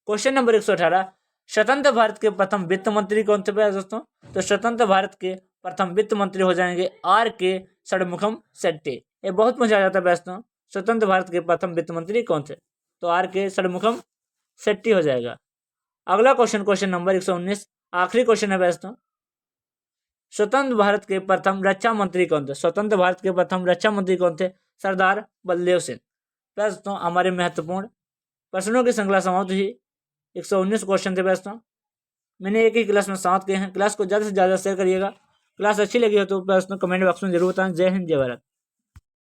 question number 118, स्वतंत्र भारत के प्रथम वित्त मंत्री कौन थे दोस्तों? तो स्वतंत्र भारत के प्रथम वित्त मंत्री हो जाएंगे आर के षणमुखम शेट्टी। ये बहुत मजा आ जाता है दोस्तों, स्वतंत्र भारत के प्रथम वित्त मंत्री कौन थे? तो आर के षणमुखम शेट्टी हो जाएगा। अगला क्वेश्चन, क्वेश्चन नंबर 119, आखिरी क्वेश्चन है दोस्तों, स्वतंत्र भारत के प्रथम रक्षा मंत्री कौन थे? स्वतंत्र भारत के प्रथम रक्षा मंत्री कौन थे? सरदार बलदेव सिंह। दोस्तों हमारे महत्वपूर्ण प्रश्नों की श्रृंखला समाप्त हुई। 119 क्वेश्चन थे दोस्तों, मैंने एक ही क्लास में समाप्त किए हैं। क्लास को ज़्यादा से ज़्यादा शेयर करिएगा। क्लास अच्छी लगी हो तो दोस्तों कमेंट बॉक्स में जरूर बताएं। जय हिंद, जय भारत।